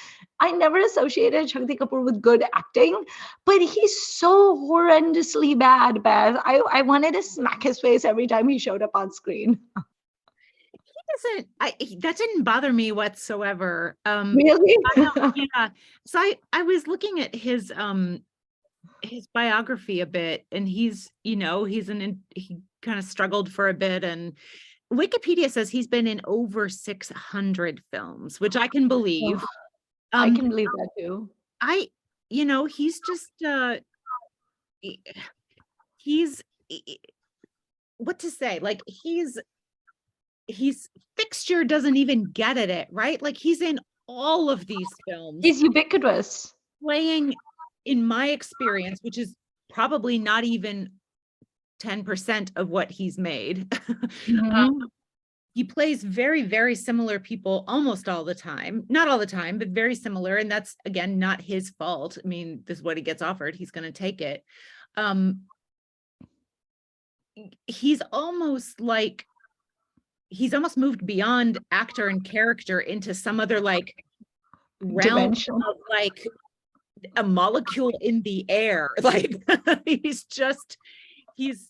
I never associated Shakti Kapoor with good acting, but he's so horrendously bad, Beth. I wanted to smack his face every time he showed up on screen. That didn't bother me whatsoever. Really? Yeah. So I was looking at his biography a bit, and he's, you know, he kind of struggled for a bit, and Wikipedia says he's been in over 600 films, which I can believe. I can believe that too. You know, he's just he's what to say, like he's fixture doesn't even get at it, right? Like he's in all of these films. He's ubiquitous. Playing, in my experience, which is probably not even 10% of what he's made. He plays very, very similar people almost all the time. Not all the time, but very similar. And that's, again, not his fault. I mean, this is what he gets offered. He's going to take it. he's almost moved beyond actor and character into some other like realm Dimension. of like a molecule in the air. Like he's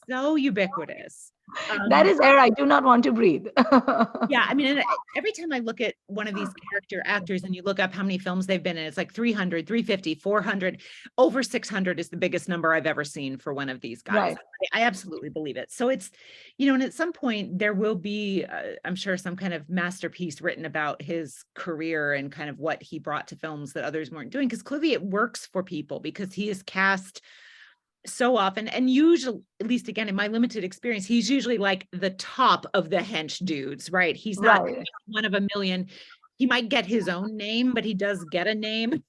so ubiquitous. That is air I do not want to breathe. Yeah, I mean, and every time I look at one of these character actors and you look up how many films they've been in, it's like 300, 350, 400, over 600 is the biggest number I've ever seen for one of these guys. Right. I absolutely believe it. So it's, and at some point there will be, I'm sure, some kind of masterpiece written about his career and kind of what he brought to films that others weren't doing, because clearly it works for people because he is cast so often, and usually, at least again in my limited experience, he's usually like the top of the hench dudes, right? He's not one of a million. He might get his own name, but he does get a name.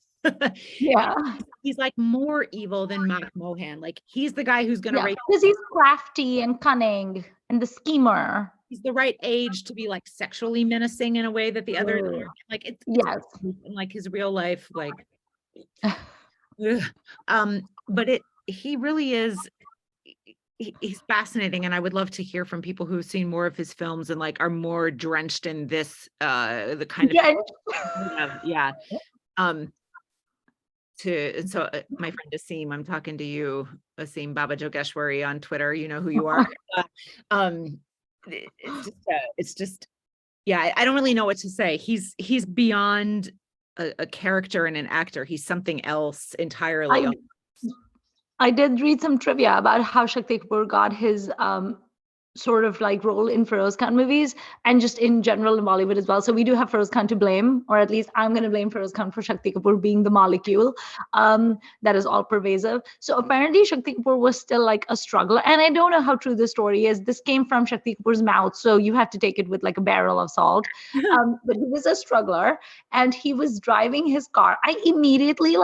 Yeah. He's like more evil than Mark Mohan. Like he's the guy who's gonna rape, because he's crafty and cunning and the schemer. he's the right age to be like sexually menacing in a way that the others aren't. Like it's like his real life, like but he really is, he's fascinating, and I would love to hear from people who've seen more of his films and like are more drenched in this the kind of so my friend Asim, I'm talking to you, Asim Baba Jogeshwari on Twitter, you know who you are. It's just I don't really know what to say. He's beyond a character and an actor. He's something else entirely. I did read some trivia about how Shakti Kapoor got his sort of like role in Feroz Khan movies and just in general in Bollywood as well. So we do have Feroz Khan to blame, or at least I'm going to blame Feroz Khan for Shakti Kapoor being the molecule that is all pervasive. So apparently Shakti Kapoor was still like a struggler. And I don't know how true this story is. This came from Shakti Kapoor's mouth, so you have to take it with like a barrel of salt. But he was a struggler and he was driving his car. I immediately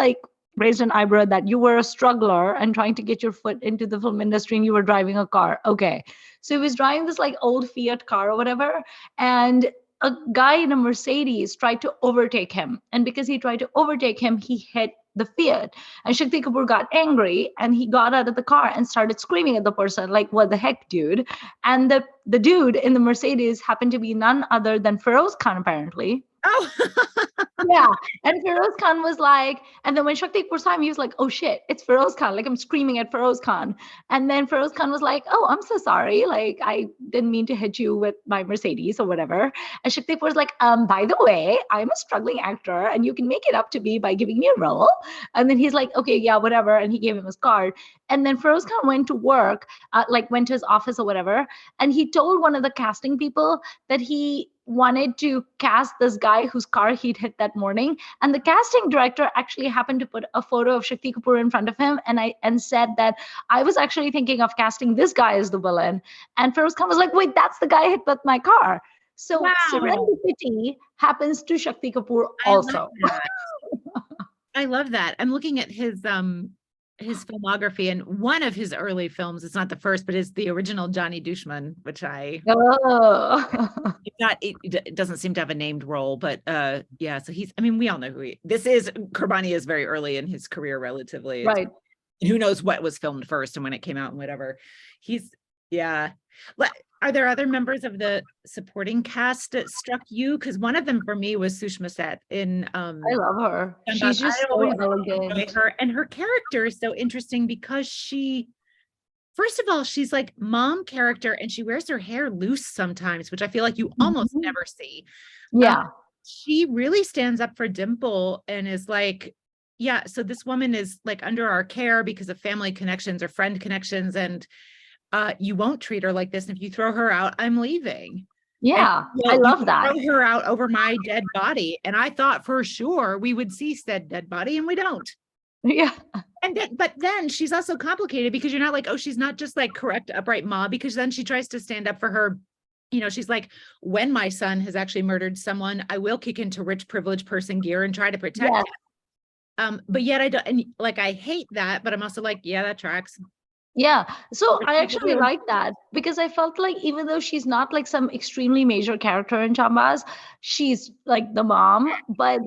raised an eyebrow that you were a struggler and trying to get your foot into the film industry and you were driving a car. Okay. So he was driving this like old Fiat car or whatever. And a guy in a Mercedes tried to overtake him. And because he tried to overtake him, he hit the Fiat. And Shakti Kapoor got angry and he got out of the car and started screaming at the person, like, what the heck, dude? And the dude in the Mercedes happened to be none other than Feroz Khan, apparently. Oh. Yeah. And Feroz Khan was like, and then when Shakti Kapoor saw him, he was like, oh shit, it's Feroz Khan. Like I'm screaming at Feroz Khan. And then Feroz Khan was like, oh, I'm so sorry. Like I didn't mean to hit you with my Mercedes or whatever. And Shakti Kapoor was like, by the way, I'm a struggling actor and you can make it up to me by giving me a role. And then he's like, okay, yeah, whatever. And he gave him his card. And then Feroz Khan went to work, went to his office or whatever. And he told one of the casting people that he wanted to cast this guy whose car he'd hit that morning, and the casting director actually happened to put a photo of Shakti Kapoor in front of him and said that I was actually thinking of casting this guy as the villain. And Feroz Khan was like, wait, that's the guy hit with my car. So serendipity happens to Shakti Kapoor also. I love that. I'm looking at his filmography, and one of his early films, it's not the first, but is the original Johnny Dushman, which it doesn't seem to have a named role, but so we all know this is. Qurbani is very early in his career, relatively. Right. And who knows what was filmed first and when it came out and whatever. Are there other members of the supporting cast that struck you? Because one of them for me was Sushma Seth in I love her. She's just so elegant. Her character is so interesting because first of all, she's like mom character and she wears her hair loose sometimes, which I feel like you almost never see. Yeah. She really stands up for Dimple and is like, yeah, so this woman is like under our care because of family connections or friend connections, and you won't treat her like this. And if you throw her out, I'm leaving. Yeah, I love that. Throw her out over my dead body. And I thought for sure we would see said dead body, and we don't. Yeah. But then she's also complicated because you're not like, oh, she's not just like correct, upright ma, because then she tries to stand up for her. She's like, when my son has actually murdered someone, I will kick into rich privileged person gear and try to protect him. But yet I don't, and like, I hate that, but I'm also like, yeah, that tracks. Yeah. So I actually like that because I felt like even though she's not like some extremely major character in Janbaaz, she's like the mom, but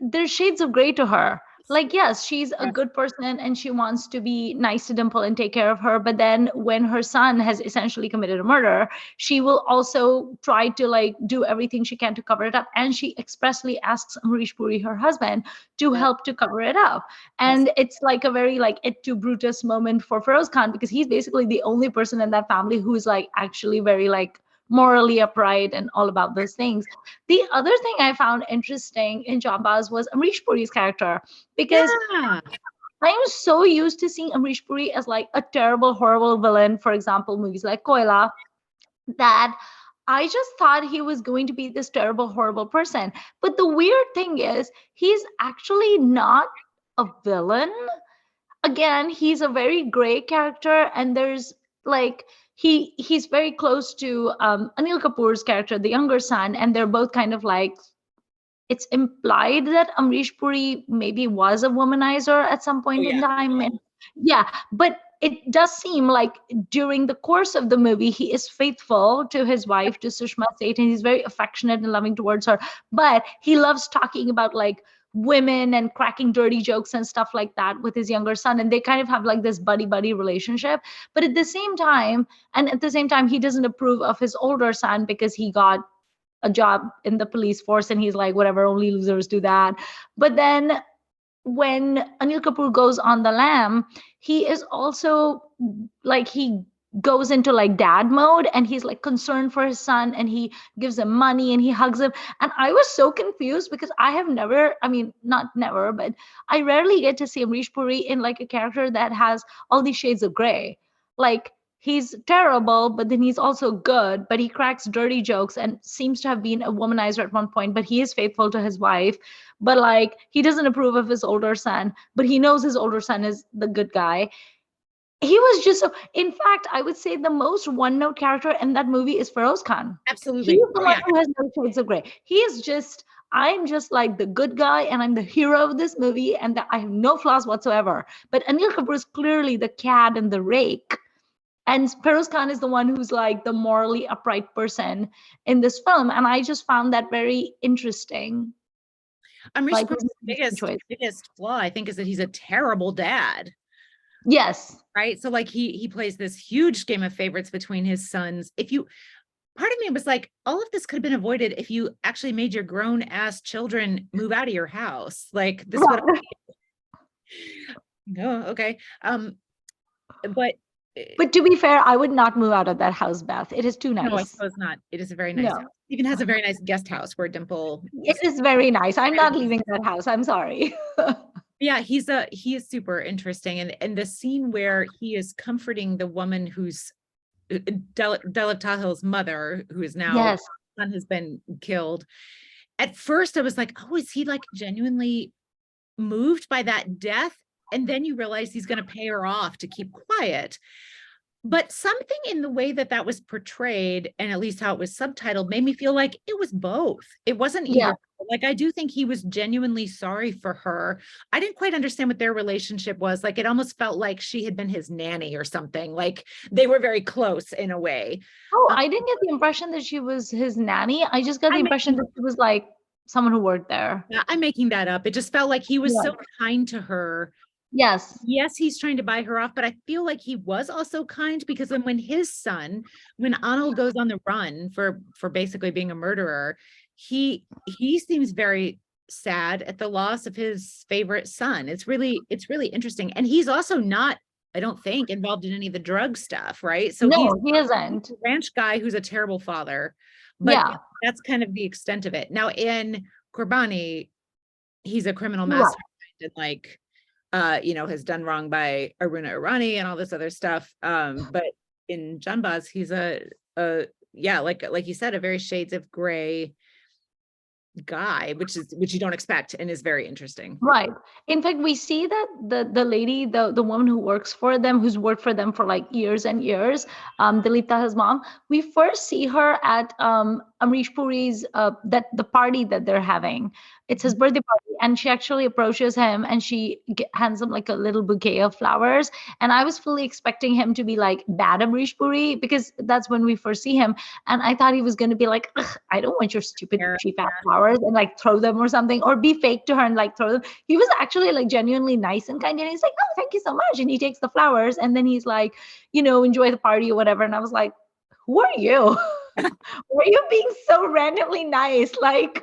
there's shades of gray to her. Like, yes, she's a Yeah. good person and she wants to be nice to Dimple and take care of her. But then when her son has essentially committed a murder, she will also try to like do everything she can to cover it up. And she expressly asks Amrish Puri, her husband, to Yeah. help to cover it up. Yes. And it's like a very like et tu Brutus moment for Feroz Khan, because he's basically the only person in that family who's like actually very like morally upright and all about those things. The other thing I found interesting in Janbaaz was Amrish Puri's character, because Yeah. I am so used to seeing Amrish Puri as like a terrible, horrible villain. For example, movies like Koila, that I just thought he was going to be this terrible, horrible person. But the weird thing is, he's actually not a villain. Again, he's a very gray character, and there's like he's very close to Anil Kapoor's character, the younger son, and they're both kind of like, it's implied that Amrish Puri maybe was a womanizer at some Oh point in yeah. time. And yeah, but it does seem like during the course of the movie, he is faithful to his wife, to Sushma Seth, and he's very affectionate and loving towards her. But he loves talking about like women and cracking dirty jokes and stuff like that with his younger son. And they kind of have like this buddy buddy relationship. But at the same time, he doesn't approve of his older son because he got a job in the police force and he's like, whatever, only losers do that. But then when Anil Kapoor goes on the lam, he is also like, he goes into like dad mode and he's like concerned for his son and he gives him money and he hugs him. And I was so confused because I have never, I mean, not never, but I rarely get to see Amrish Puri in like a character that has all these shades of gray. Like, he's terrible, but then he's also good, but he cracks dirty jokes and seems to have been a womanizer at one point, but he is faithful to his wife. But like, he doesn't approve of his older son, but he knows his older son is the good guy. He was just so, in fact, I would say the most one note character in that movie is Feroz Khan. He's Absolutely. the Oh one yeah. who has no shades of gray. He is just, I'm just like the good guy and I'm the hero of this movie and that I have no flaws whatsoever. But Anil Kapoor is clearly the cad and the rake. And Feroz Khan is the one who's like the morally upright person in this film. And I just found that very interesting. Amrish Like, Puri's biggest choice. biggest flaw, I think, is that he's a terrible dad. Yes. Right. So like he plays this huge game of favorites between his sons. If you part of me was like, all of this could have been avoided if you actually made your grown ass children move out of your house. Like this would no, okay. But But to be fair, I would not move out of that house, Beth. It is too no, I nice. suppose not. It is a very nice No, house. It even has a very nice guest house where Dimple it is very nice. I'm not leaving that house. I'm sorry. yeah, he is super interesting. And the scene where he is comforting the woman who's Dilip Tahil's mother, who is now Yes. son has been killed. At first I was like, oh, is he like genuinely moved by that death? And then you realize he's going to pay her off to keep quiet. But something in the way that that was portrayed, and at least how it was subtitled, made me feel like it was both. It wasn't Yeah. either. Like, I do think he was genuinely sorry for her. I didn't quite understand what their relationship was. Like, it almost felt like she had been his nanny or something. Like, they were very close in a way. Oh, I didn't get the impression that she was his nanny. I just got the I'm impression that she was like someone who worked there. I'm making that up. It just felt like he was so kind to her. Yes. Yes, he's trying to buy her off, but I feel like he was also kind, because then when his son, when Anil goes on the run for basically being a murderer, he seems very sad at the loss of his favorite son. It's really interesting. And he's also not, I don't think, involved in any of the drug stuff, right? So he's No, he isn't. a ranch guy who's a terrible father, but Yeah. that's kind of the extent of it. Now in Qurbani, he's a criminal Right. mastermind and like has done wrong by Aruna Irani and all this other stuff. But in Janbaaz, he's a like you said, a very shades of gray guy, which you don't expect and is very interesting. Right. In fact, we see that the lady, the woman who works for them, who's worked for them for like years and years, Dilip Taha's mom, we first see her at Amrish Puri's that the party that they're having. It's his birthday party, and she actually approaches him and she hands him like a little bouquet of flowers. And I was fully expecting him to be like bad Amrish Puri, because that's when we first see him. And I thought he was going to be like, "Ugh, I don't want your stupid cheap ass flowers," and like throw them or something, or be fake to her and like throw them. He was actually like genuinely nice and kind. And he's like, "Oh, thank you so much." And he takes the flowers and then he's like, enjoy the party or whatever. And I was like, who are you? Why are you being so randomly nice? Like,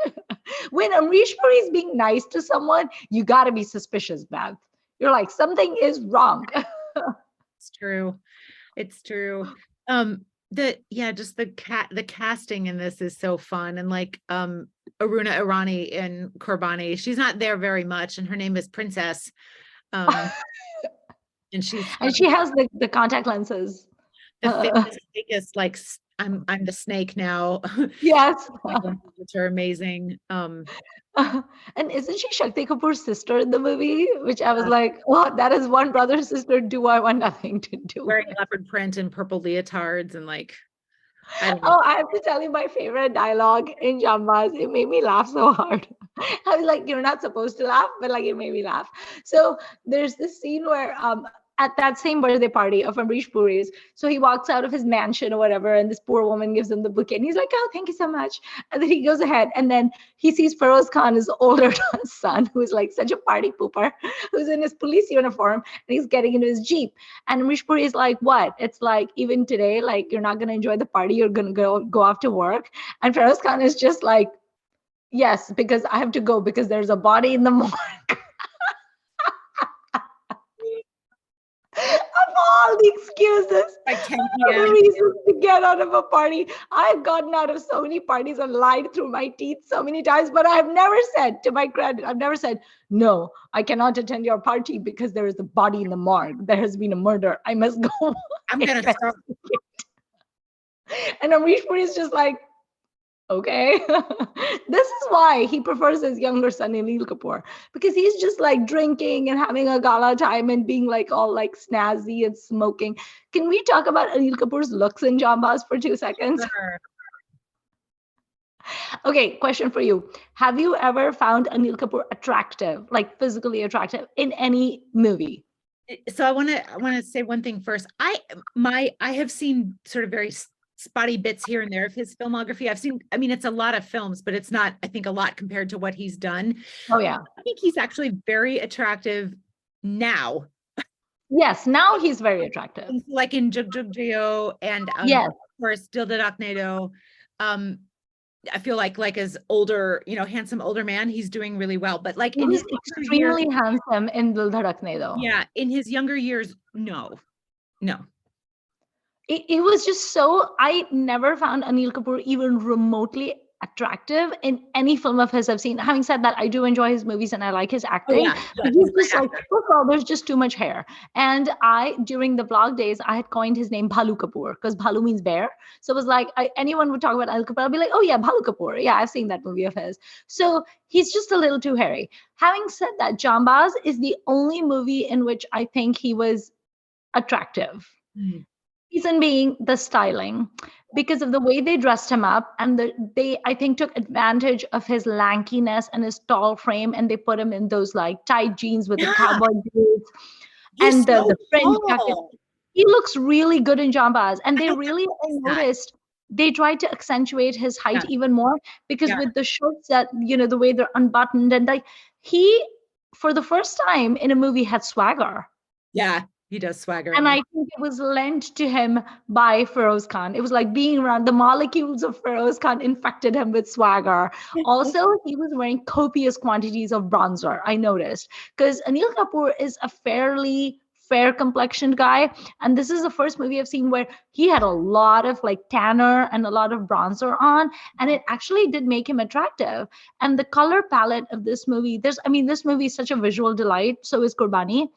when Amrish Puri is being nice to someone, you got to be suspicious, Beth. You're like, something is wrong. It's true. It's true. Just the casting in this is so fun. And like Aruna Irani in Qurbani, she's not there very much, and her name is Princess. And she has the contact lenses. The biggest, like, I'm the snake now. Yes. Which are amazing. And isn't she Shakti Kapoor's sister in the movie? Which I was like, oh, that is one brother sister. Do I want nothing to do wearing leopard print and purple leotards and like. I have to tell you my favorite dialogue in Janbaaz. It made me laugh so hard. I was like, you're not supposed to laugh, but like it made me laugh. So there's this scene where at that same birthday party of Amrish Puri's, so he walks out of his mansion or whatever, and this poor woman gives him the bouquet, and he's like, "Oh, thank you so much." And then he goes ahead, and then he sees Feroz Khan, his older son, who is like such a party pooper, who's in his police uniform, and he's getting into his Jeep. And Amrish Puri is like, "What? It's like, even today, like, you're not going to enjoy the party, you're going to go off to work." And Feroz Khan is just like, "Yes, because I have to go, because there's a body in the morgue." Of all the excuses, the reasons to get out of a party. I've gotten out of so many parties and lied through my teeth so many times, but I have never said, to my credit, I've never said, "No, I cannot attend your party because there is a body in the morgue. There has been a murder. I must go." I'm going to start. And Amrish Puri is just like, okay. This is why he prefers his younger son, Anil Kapoor, because he's just like drinking and having a gala time and being like all like snazzy and smoking. Can we talk about Anil Kapoor's looks in Janbaaz for 2 seconds? Sure. Okay, question for you. Have you ever found Anil Kapoor attractive, like physically attractive in any movie? So I want to say one thing first. I have seen sort of very spotty bits here and there of his filmography. It's a lot of films, but it's not, I think, a lot compared to what he's done. Oh yeah. I think he's actually very attractive now. Yes, now he's very attractive. Like in Jug Jug Jio and yes. Of course, Dil Dhadakne Do. I feel like as older, handsome older man, he's doing really well. But like in his extremely handsome in Dil Dhadakne Do. Yeah, in his younger years, no. It was just so, I never found Anil Kapoor even remotely attractive in any film of his I've seen. Having said that, I do enjoy his movies and I like his acting. But he's just like, first of all, there's just too much hair. And during the vlog days, I had coined his name Bhalu Kapoor, because Bhalu means bear. So it was like, anyone would talk about Anil Kapoor, I'll be like, oh yeah, Bhalu Kapoor. Yeah, I've seen that movie of his. So he's just a little too hairy. Having said that, Janbaaz is the only movie in which I think he was attractive. Mm-hmm. Reason being the styling, because of the way they dressed him up, and they I think took advantage of his lankiness and his tall frame, and they put him in those like tight jeans with the cowboy boots and the French jacket. He looks really good in Janbaaz, and they really, I noticed, they tried to accentuate his height even more, because with the shorts that, the way they're unbuttoned, and like he, for the first time in a movie, had swagger. Yeah. He does swagger. And I think it was lent to him by Feroz Khan. It was like being around the molecules of Feroz Khan infected him with swagger. Also, he was wearing copious quantities of bronzer, I noticed, because Anil Kapoor is a fairly fair complexioned guy. And this is the first movie I've seen where he had a lot of like tanner and a lot of bronzer on. And it actually did make him attractive. And the color palette of this movie, this movie is such a visual delight. So is Qurbani.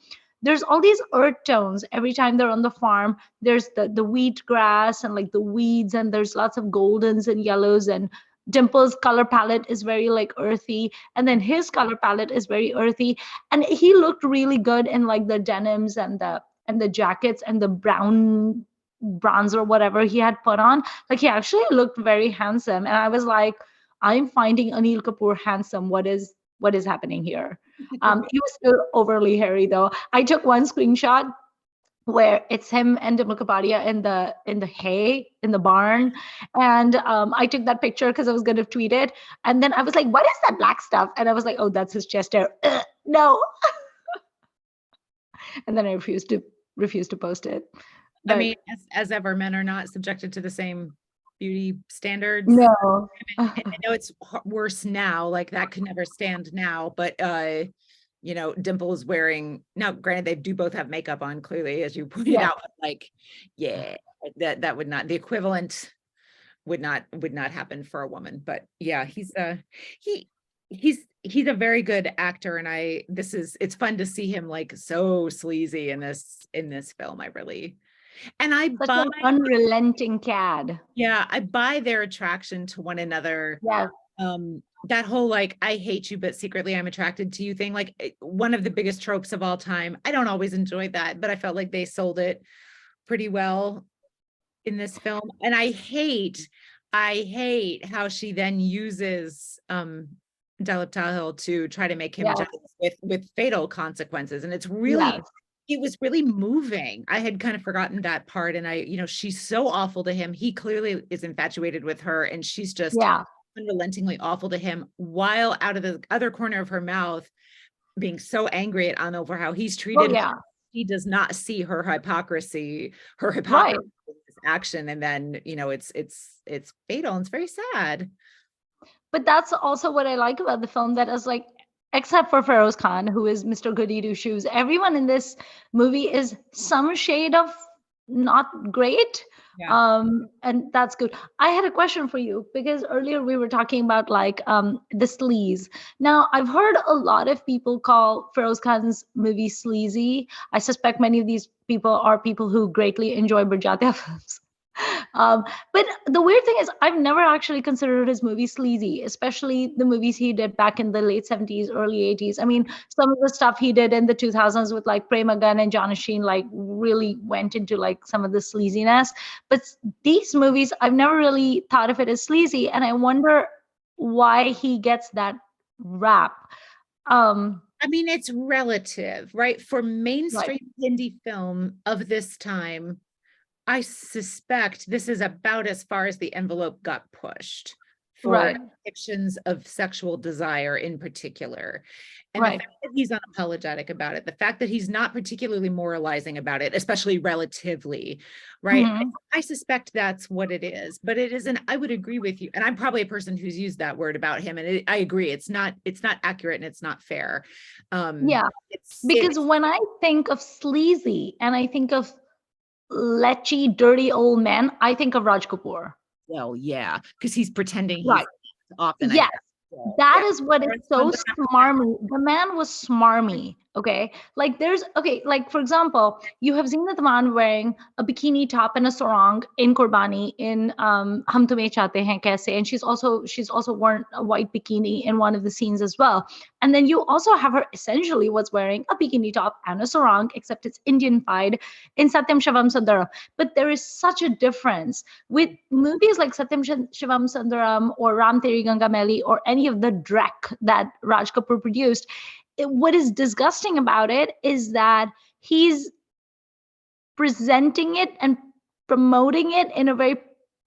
There's all these earth tones every time they're on the farm. There's the wheat grass and like the weeds, and there's lots of goldens and yellows, and Dimple's color palette is very like earthy, and then his color palette is very earthy, and he looked really good in like the denims and the jackets and the brown bronzer, whatever he had put on, like he actually looked very handsome. And I was like, I'm finding Anil Kapoor handsome. What is happening here? He was still overly hairy though. I took one screenshot where it's him and Dimple Kapadia in the hay in the barn, and I took that picture because I was going to tweet it, and then I was like, "What is that black stuff?" And I was like, "Oh, that's his chest hair." No, and then I refused to post it. I But mean, as ever, men are not subjected to the same beauty standards. no, I know it's worse now, like that could never stand now, but you know, Dimple is wearing, now granted they do both have makeup on clearly, as you pointed yeah, out, but like, yeah, that would not, the equivalent would not happen for a woman. But yeah, he he's a very good actor, and it's fun to see him like so sleazy in this film. I really, and I such buy, an unrelenting cad. yeah, I buy their attraction to one another. Yeah, That whole like I hate you but secretly I'm attracted to you thing, like one of the biggest tropes of all time. I don't always enjoy that, but I felt like they sold it pretty well in this film. And I hate how she then uses Dalip Tahil to try to make him yeah, jealous with fatal consequences. And yes, it was really moving. I had kind of forgotten that part. And she's so awful to him. He clearly is infatuated with her, and she's just yeah. unrelentingly awful to him, while out of the other corner of her mouth being so angry at Anno for how he's Oh treated her. yeah, He does not see her hypocrisy right. in this action, and then it's fatal, and it's very sad. But that's also what I like about the film, that is like, except for Feroz Khan, who is Mr. Goody Two Shoes, everyone in this movie is some shade of not great. Yeah. And that's good. I had a question for you, because earlier we were talking about like the sleaze. Now, I've heard a lot of people call Feroz Khan's movie sleazy. I suspect many of these people are people who greatly enjoy Burjatiya films. But the weird thing is, I've never actually considered his movies sleazy, especially the movies he did back in the late 70s, early 80s. I mean, some of the stuff he did in the 2000s with like Prema Gun and John Sheen, like really went into like some of the sleaziness. But these movies, I've never really thought of it as sleazy. And I wonder why he gets that rap. I mean, it's relative, right? For Right. mainstream Hindi film of this time, I suspect this is about as far as the envelope got pushed for Right. depictions of sexual desire in particular. And the Right. fact that he's unapologetic about it, the fact that he's not particularly moralizing about it, especially relatively, right? Mhm. I suspect that's what it is, but it isn't. I would agree with you. And I'm probably a person who's used that word about him. And I agree. It's not accurate, and it's not fair. Yeah. Because It's when I think of sleazy and I think of lechy, dirty old man, I think of Raj Kapoor. well, yeah, because he's pretending he's Right. often, I Yes. guess. That Yeah. is what is so smarmy. The man was smarmy. Okay. Like like for example, you have seen the man wearing a bikini top and a sarong in Qurbani in Hum Tumhe Chahte Hain Kaise, and she's also worn a white bikini in one of the scenes as well. And then you also have her essentially was wearing a bikini top and a sarong, except it's Indian-fied in Satyam Shivam Sundaram. But there is such a difference with movies like Satyam Shivam Sundaram or Ram Teri Ganga Meli or any of the dreck that Raj Kapoor produced. What is disgusting about it is that he's presenting it and promoting it in a very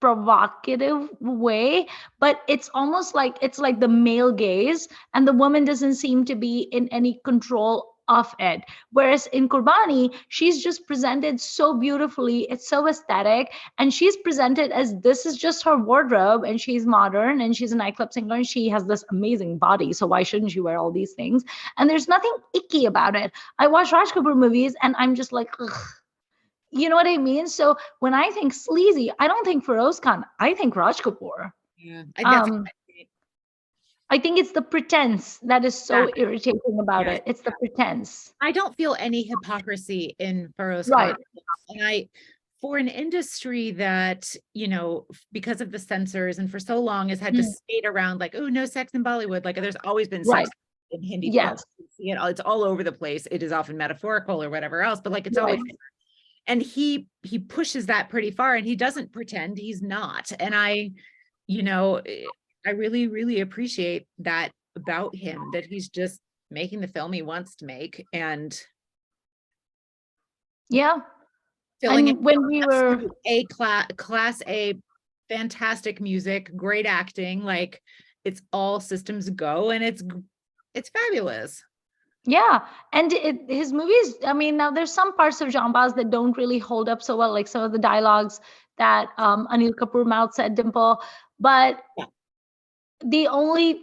provocative way, but it's almost like it's like the male gaze, and the woman doesn't seem to be in any control of it. Whereas in Qurbani, she's just presented so beautifully, it's so aesthetic, and she's presented as this is just her wardrobe, and she's modern, and she's a nightclub singer, and she has this amazing body, so why shouldn't she wear all these things? And there's nothing icky about it. I watch Raj Kapoor movies and I'm just like, ugh. You know what I mean? So when I think sleazy, I don't think Feroz Khan. I think Raj Kapoor. Yeah, Um, I think it's the pretense that is so exactly. irritating about Yes. it. It's the pretense. I don't feel any hypocrisy in Feroz Right. Khan. And for an industry that, because of the censors and for so long has had to Mm. skate around like, oh, no sex in Bollywood. Like there's always been Right. sex in Hindi films. Yes. You see it, it's all over the place. It is often metaphorical or whatever else, but like it's Right. always, and he pushes that pretty far, and he doesn't pretend he's not. And I, you know, I really, really appreciate that about him, that he's just making the film he wants to make and Yeah. filling in And when we were, A class A, fantastic music, great acting, like it's all systems go, and it's fabulous. yeah, and his movies, I mean, now there's some parts of Janbaaz that don't really hold up so well, like some of the dialogues that Anil Kapoor mouths at Dimple. But Yeah. the only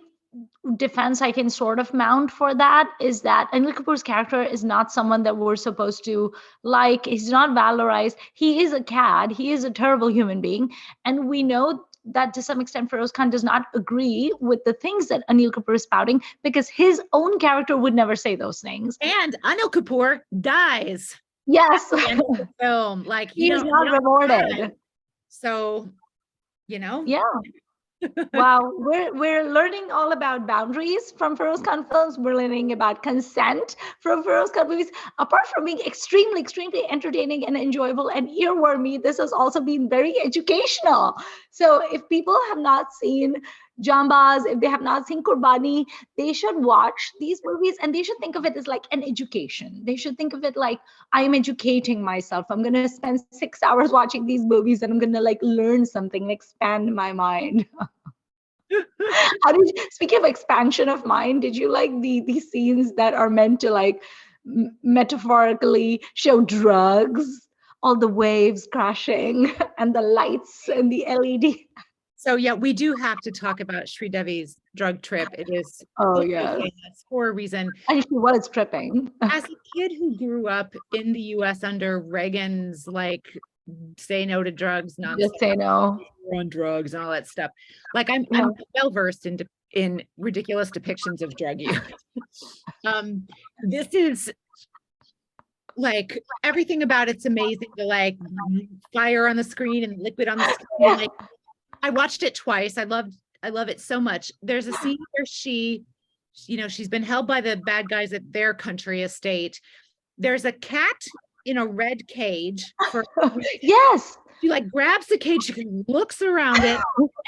defense I can sort of mount for that is that Anil Kapoor's character is not someone that we're supposed to like. He's not valorized. He is a cad. He is a terrible human being. And we know that to some extent Feroz Khan does not agree with the things that Anil Kapoor is spouting, because his own character would never say those things. And Anil Kapoor dies Yes. at the end of the film. Like He is not rewarded. die. So, you know. Yeah. Wow, we're learning all about boundaries from Feroz Khan films. We're learning about consent from Feroz Khan movies. Apart from being extremely, extremely entertaining and enjoyable and earwormy, this has also been very educational. So if people have not seen Janbaaz, if they have not seen Qurbani, they should watch these movies, and they should think of it as like an education. They should think of it like, I am educating myself. I'm going to spend 6 hours watching these movies, and I'm going to like learn something and expand my mind. Speaking of expansion of mind, did you like these scenes that are meant to like metaphorically show drugs, all the waves crashing and the lights and the LED? So yeah, we do have to talk about Sridevi's drug trip. It is Yes, famous for a reason. and she was tripping. As a kid who grew up in the US under Reagan's like say no to drugs, Just say no. on drugs and all that stuff. Like I'm well versed in ridiculous depictions of drug use. This is like everything about it's amazing. The like fire on the screen and liquid on the screen. Like I watched it twice. I love it so much. There's a scene where she's been held by the bad guys at their country estate. There's a cat in a red cage for Yes. She like grabs the cage, she looks around it,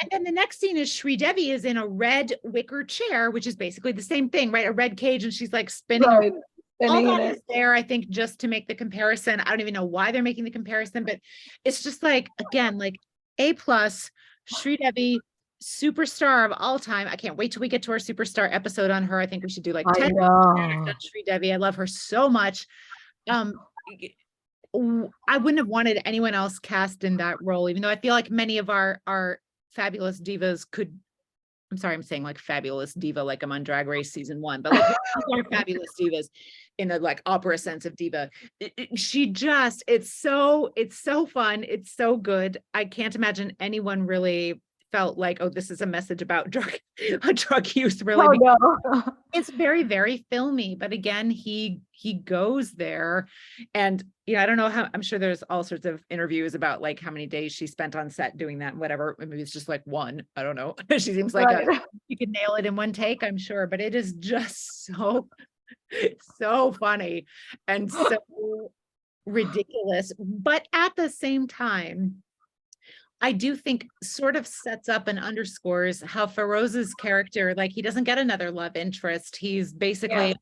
and then the next scene is Sridevi is in a red wicker chair, which is basically the same thing, right? A red cage, and she's like spinning. Right. All that is there, I think, just to make the comparison. I don't even know why they're making the comparison, but it's just like, again, like A+, Sridevi, superstar of all time. I can't wait till we get to our superstar episode on her. I think we should do like 10 on Sridevi. I love her so much. I wouldn't have wanted anyone else cast in that role, even though I feel like many of our fabulous divas could. I'm sorry, I'm saying like fabulous diva, like I'm on Drag Race season 1, but like our fabulous divas in a like opera sense of diva. It's so fun. It's so good. I can't imagine anyone really felt like, oh, this is a message about drug use, really. Oh, no. It's very, very filmy, but again, he goes there, and I don't know how. I'm sure there's all sorts of interviews about like how many days she spent on set doing that and whatever. Maybe it's just like one. I don't know. She seems like you could nail it in one take, I'm sure, but it is just so funny and so ridiculous. But at the same time, I do think sort of sets up and underscores how Feroz's character, like he doesn't get another love interest. He's basically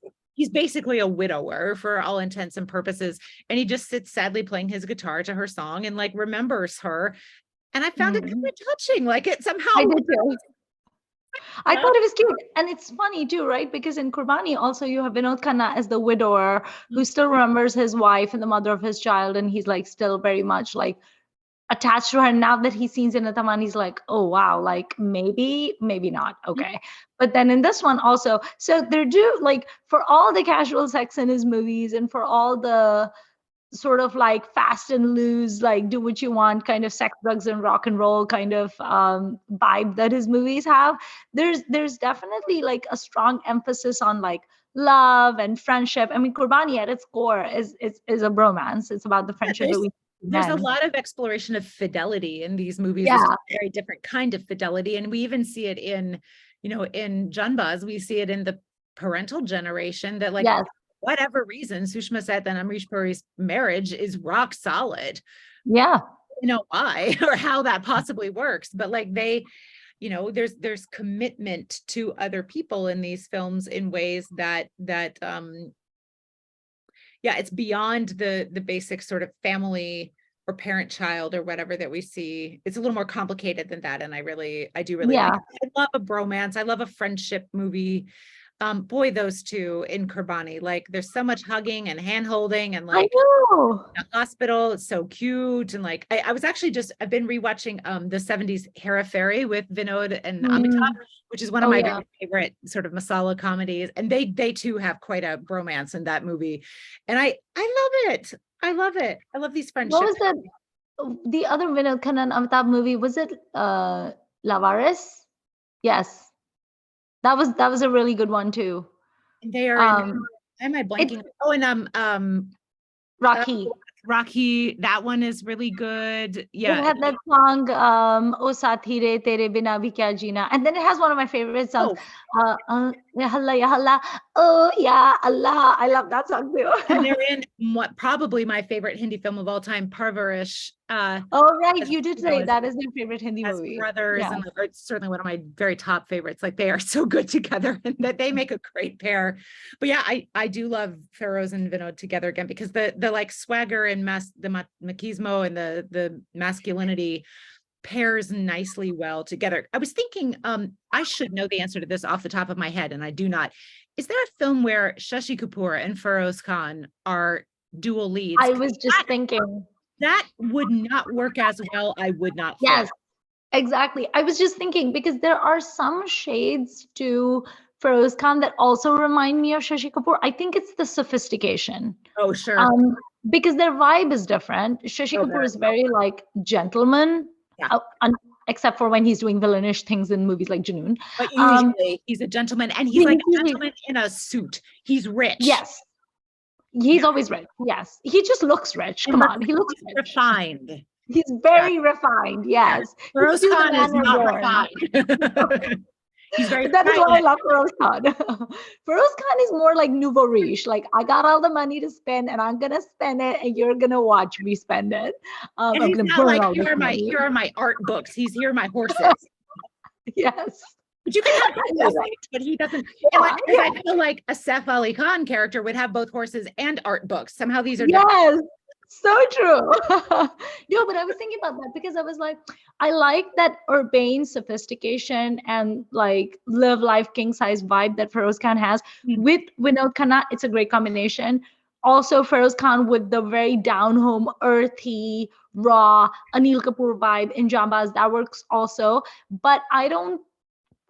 a widower for all intents and purposes. And he just sits sadly playing his guitar to her song and like remembers her. And I found it kind of touching. Like it somehow. I did too. I thought it was cute. And it's funny too, right? Because in Qurbani also you have Vinod Khanna as the widower who still remembers his wife and the mother of his child. And he's like still very much like attached to her. Now that he sees Zinat Aman, he's like, oh wow, like maybe not. Okay. But then in this one also, so they're like for all the casual sex in his movies and for all the sort of like fast and loose, like do what you want kind of sex, drugs and rock and roll kind of vibe that his movies have, there's definitely like a strong emphasis on like love and friendship. I mean, Qurbani at its core is a bromance. It's about the friendship that we. There's a lot of exploration of fidelity in these movies. Yeah. It's a very different kind of fidelity. And we even see it in Janbaaz, we see it in the parental generation that like whatever reason, Sushma Seth and Amrish Puri's marriage is rock solid. Yeah. You know why or how that possibly works, but like they, you know, there's commitment to other people in these films in ways that yeah, it's beyond the basic sort of family or parent-child or whatever that we see. It's a little more complicated than that, and I do really like it. I love a bromance. I love a friendship movie. Boy, those two in Qurbani, like there's so much hugging and hand holding and like the hospital. It's so cute. And like I was actually I've been rewatching the 70s Hera Fairy with Vinod and Amitabh, which is one of my very favorite sort of masala comedies. And they too have quite a bromance in that movie. And I love it. I love it. I love these friendships. What was that? The other Vinod Khanna and Amitabh movie, was it Lavaris? Yes. That was a really good one too. They are am I blanking? Oh, and Rocky, that one is really good. Yeah. It had that song, O Saathi Re Tere Bina Bhi Kya Jeena. And then it has one of my favorite songs, Ya Allah, oh yeah, Allah. I love that song too. And they're in what probably my favorite Hindi film of all time, Parvarish. Oh, right. You did say that is your favorite Hindi movie. Brothers, and it's certainly one of my very top favorites. Like they are so good together and that they make a great pair. But yeah, I do love Feroz and Vinod together again, because the like swagger and the machismo and the masculinity pairs nicely well together. I was thinking, I should know the answer to this off the top of my head, and I do not. Is there a film where Shashi Kapoor and Feroz Khan are dual leads? I was just thinking. That would not work as well. I would not. Yes, exactly. I was just thinking, because there are some shades to Feroz Khan that also remind me of Shashi Kapoor. I think it's the sophistication. Oh, sure. Because their vibe is different. Shashi Kapoor is very like gentleman, except for when he's doing villainish things in movies like Junoon. But usually he's a gentleman, and he's like a gentleman in a suit. He's rich. Yes. He's always rich. Yes. He just looks rich. Come on. He looks refined. He's very refined. Yes. Feroz Khan is not refined. He's very that is why I love Feroz Khan. Feroz Khan is more like nouveau riche. Like, I got all the money to spend and I'm going to spend it and you're going to watch me spend it. And he's not like, here are my art books. Here are my horses. Yes. But you can have both, but he doesn't. I feel like a Saif Ali Khan character would have both horses and art books. Somehow these are different. So true. No, but I was thinking about that because I was like, I like that urbane sophistication and like live life king size vibe that Feroz Khan has with Vinod Khanna. It's a great combination. Also, Feroz Khan with the very down home, earthy, raw Anil Kapoor vibe in Janbaaz, that works also. But I don't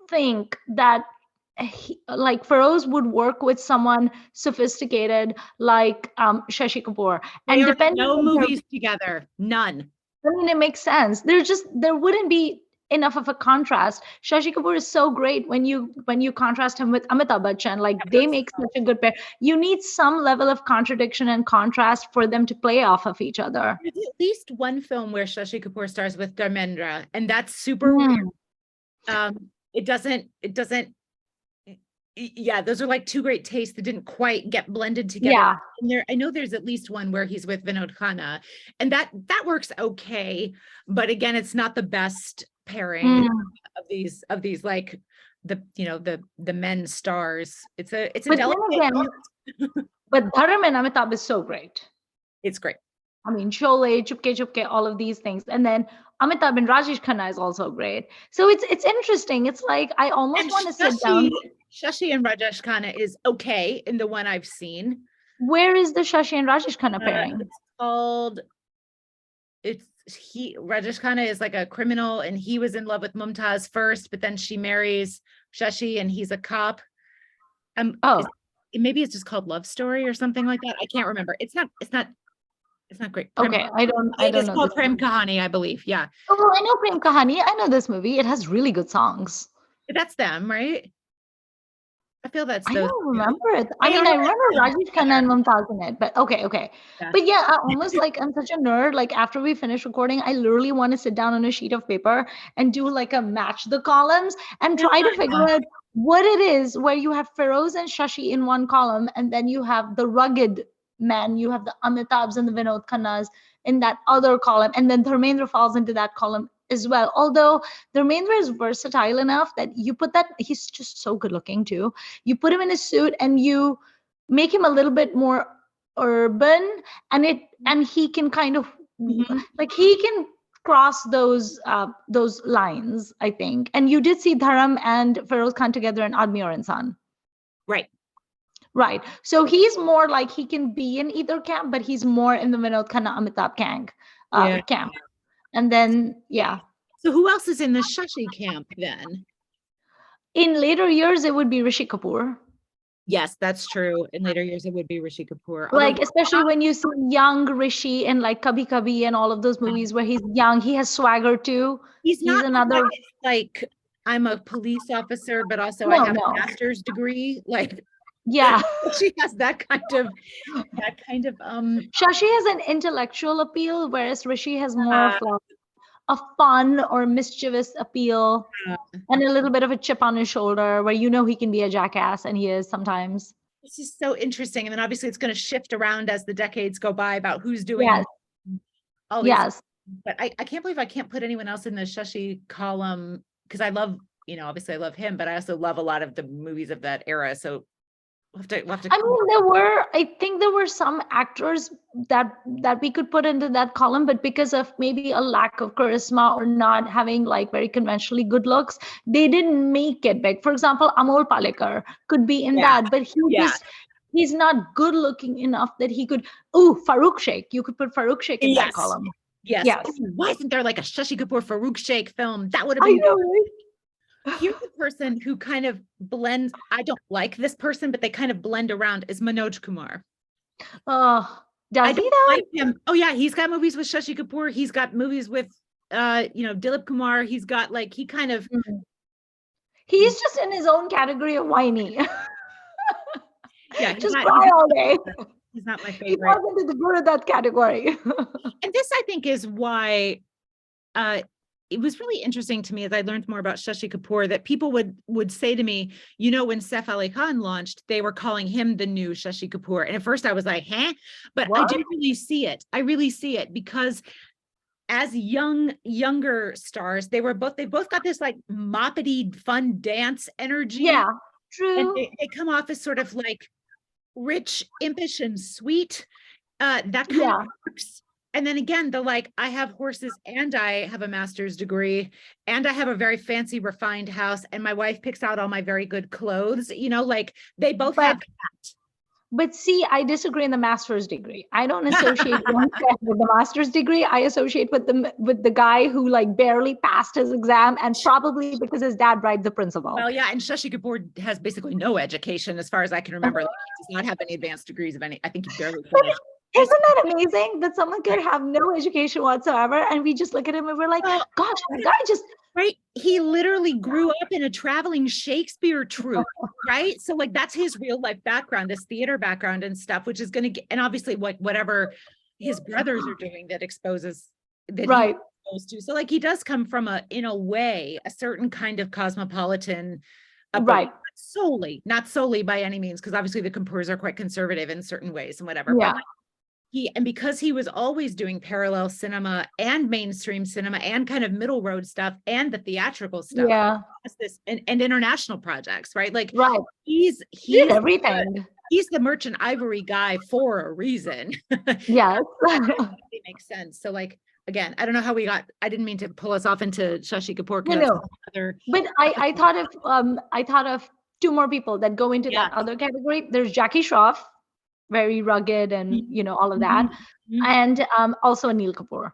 think that like Feroz would work with someone sophisticated like Shashi Kapoor. And depending no movies together, none. I mean, it makes sense. There wouldn't be enough of a contrast. Shashi Kapoor is so great when you contrast him with Amitabh Bachchan. Like they make such a good pair. You need some level of contradiction and contrast for them to play off of each other. There's at least one film where Shashi Kapoor stars with Dharmendra, and that's super weird. It doesn't, yeah, those are like two great tastes that didn't quite get blended together. Yeah. And I know there's at least one where he's with Vinod Khanna, and that works okay, but again, it's not the best pairing of these like the men stars. It's a delicate. But Dharam and Amitabh is so great. It's great. I mean, Sholay, Chupke Chupke, all of these things. And then Amitabh and Rajesh Khanna is also great. So it's interesting. It's like, I almost want to sit down. Shashi and Rajesh Khanna is okay in the one I've seen. Where is the Shashi and Rajesh Khanna pairing? Rajesh Khanna is like a criminal, and he was in love with Mumtaz first, but then she marries Shashi and he's a cop. Maybe it's just called Love Story or something like that. I can't remember. It's not great. Okay, I don't know. It's called Prem Kahani, I believe. Yeah. Oh, I know Prem Kahani. I know this movie. It has really good songs. That's them, right? I feel that's I don't remember it. I remember Rajesh Khanna and Mumtaz in it, but okay. Yeah. But yeah, I almost like, I'm such a nerd. Like after we finish recording, I literally want to sit down on a sheet of paper and do like a match the columns and try to figure out what it is, where you have Feroz and Shashi in one column, and then you have the rugged men, you have the Amitabhs and the Vinod Khannas in that other column, and then Dharmendra falls into that column as well. Although Dharmendra is versatile enough that you put that, he's just so good looking too. You put him in a suit and you make him a little bit more urban, and he can kind of like he can cross those lines, I think. And you did see Dharam and Feroz Khan together in Admi Aur Insan. Right. So he's more like he can be in either camp, but he's more in the Vinod Khanna Amitabh camp. And then, So who else is in the Shashi camp then? In later years, it would be Rishi Kapoor. Yes, that's true. In later years, it would be Rishi Kapoor. Like, especially when you see young Rishi in like Kabhi Kabhi and all of those movies where he's young, he has swagger too. He's not another like I'm a police officer, but also I have a master's degree. Like, she has that kind of Shashi has an intellectual appeal, whereas Rishi has more of like a fun or mischievous appeal and a little bit of a chip on his shoulder, where he can be a jackass, and he is sometimes. This is so interesting. And then obviously it's going to shift around as the decades go by about who's doing all these. But I can't believe I can't put anyone else in the Shashi column, because I love, obviously I love him, but I also love a lot of the movies of that era. So we'll have to I mean, I think there were some actors that we could put into that column, but because of maybe a lack of charisma or not having like very conventionally good looks, they didn't make it big. For example, Amol Palekar could be in that, but he's not good looking enough that he could. Farooq Sheikh. You could put Farooq Sheikh in that column. Yes. Why isn't there like a Shashi Kapoor Farooq Sheikh film? That would have been. Here's a person who kind of blends. I don't like this person, but they kind of blend around, is Manoj Kumar. Does he though? Like him. Oh yeah, he's got movies with Shashi Kapoor. He's got movies with Dilip Kumar. He's got like he kind of he's just in his own category of whiny. Just cry all day. He's not my favorite. He falls into the good of that category. And this, I think, is why it was really interesting to me as I learned more about Shashi Kapoor, that people would say to me, when Saif Ali Khan launched, they were calling him the new Shashi Kapoor. And at first I was like, but what? I do really see it. I really see it, because as younger stars, they both got this like moppety fun dance energy. Yeah, true. And they come off as sort of like rich, impish, and sweet. That kind of works. And then again, I have horses and I have a master's degree and I have a very fancy, refined house, and my wife picks out all my very good clothes, they both have that. But see, I disagree in the master's degree. I don't associate with the master's degree. I associate with the guy who like barely passed his exam, and probably because his dad bribed the principal. Well, yeah, and Shashi Kapoor has basically no education as far as I can remember. He does not have any advanced degrees of any. I think he barely finished. Isn't that amazing that someone could have no education whatsoever, and we just look at him and we're like, gosh, that guy just... Right? He literally grew up in a traveling Shakespeare troupe, right? So like that's his real life background, this theater background and stuff, which is going to get, and obviously whatever his brothers are doing that exposes that he's exposed to. So like he does come from in a way, a certain kind of cosmopolitan, not solely by any means, because obviously the Kapoors are quite conservative in certain ways and whatever. Yeah. But and because he was always doing parallel cinema and mainstream cinema and kind of middle road stuff and the theatrical stuff, and international projects, right? Like, he's everything. He's the Merchant Ivory guy for a reason. Yes, it makes sense. So, like, again, I don't know how I didn't mean to pull us off into Shashi Kapoor. No. But I thought of two more people that go into that other category. There's Jackie Shroff, very rugged and all of that, and also Anil Kapoor.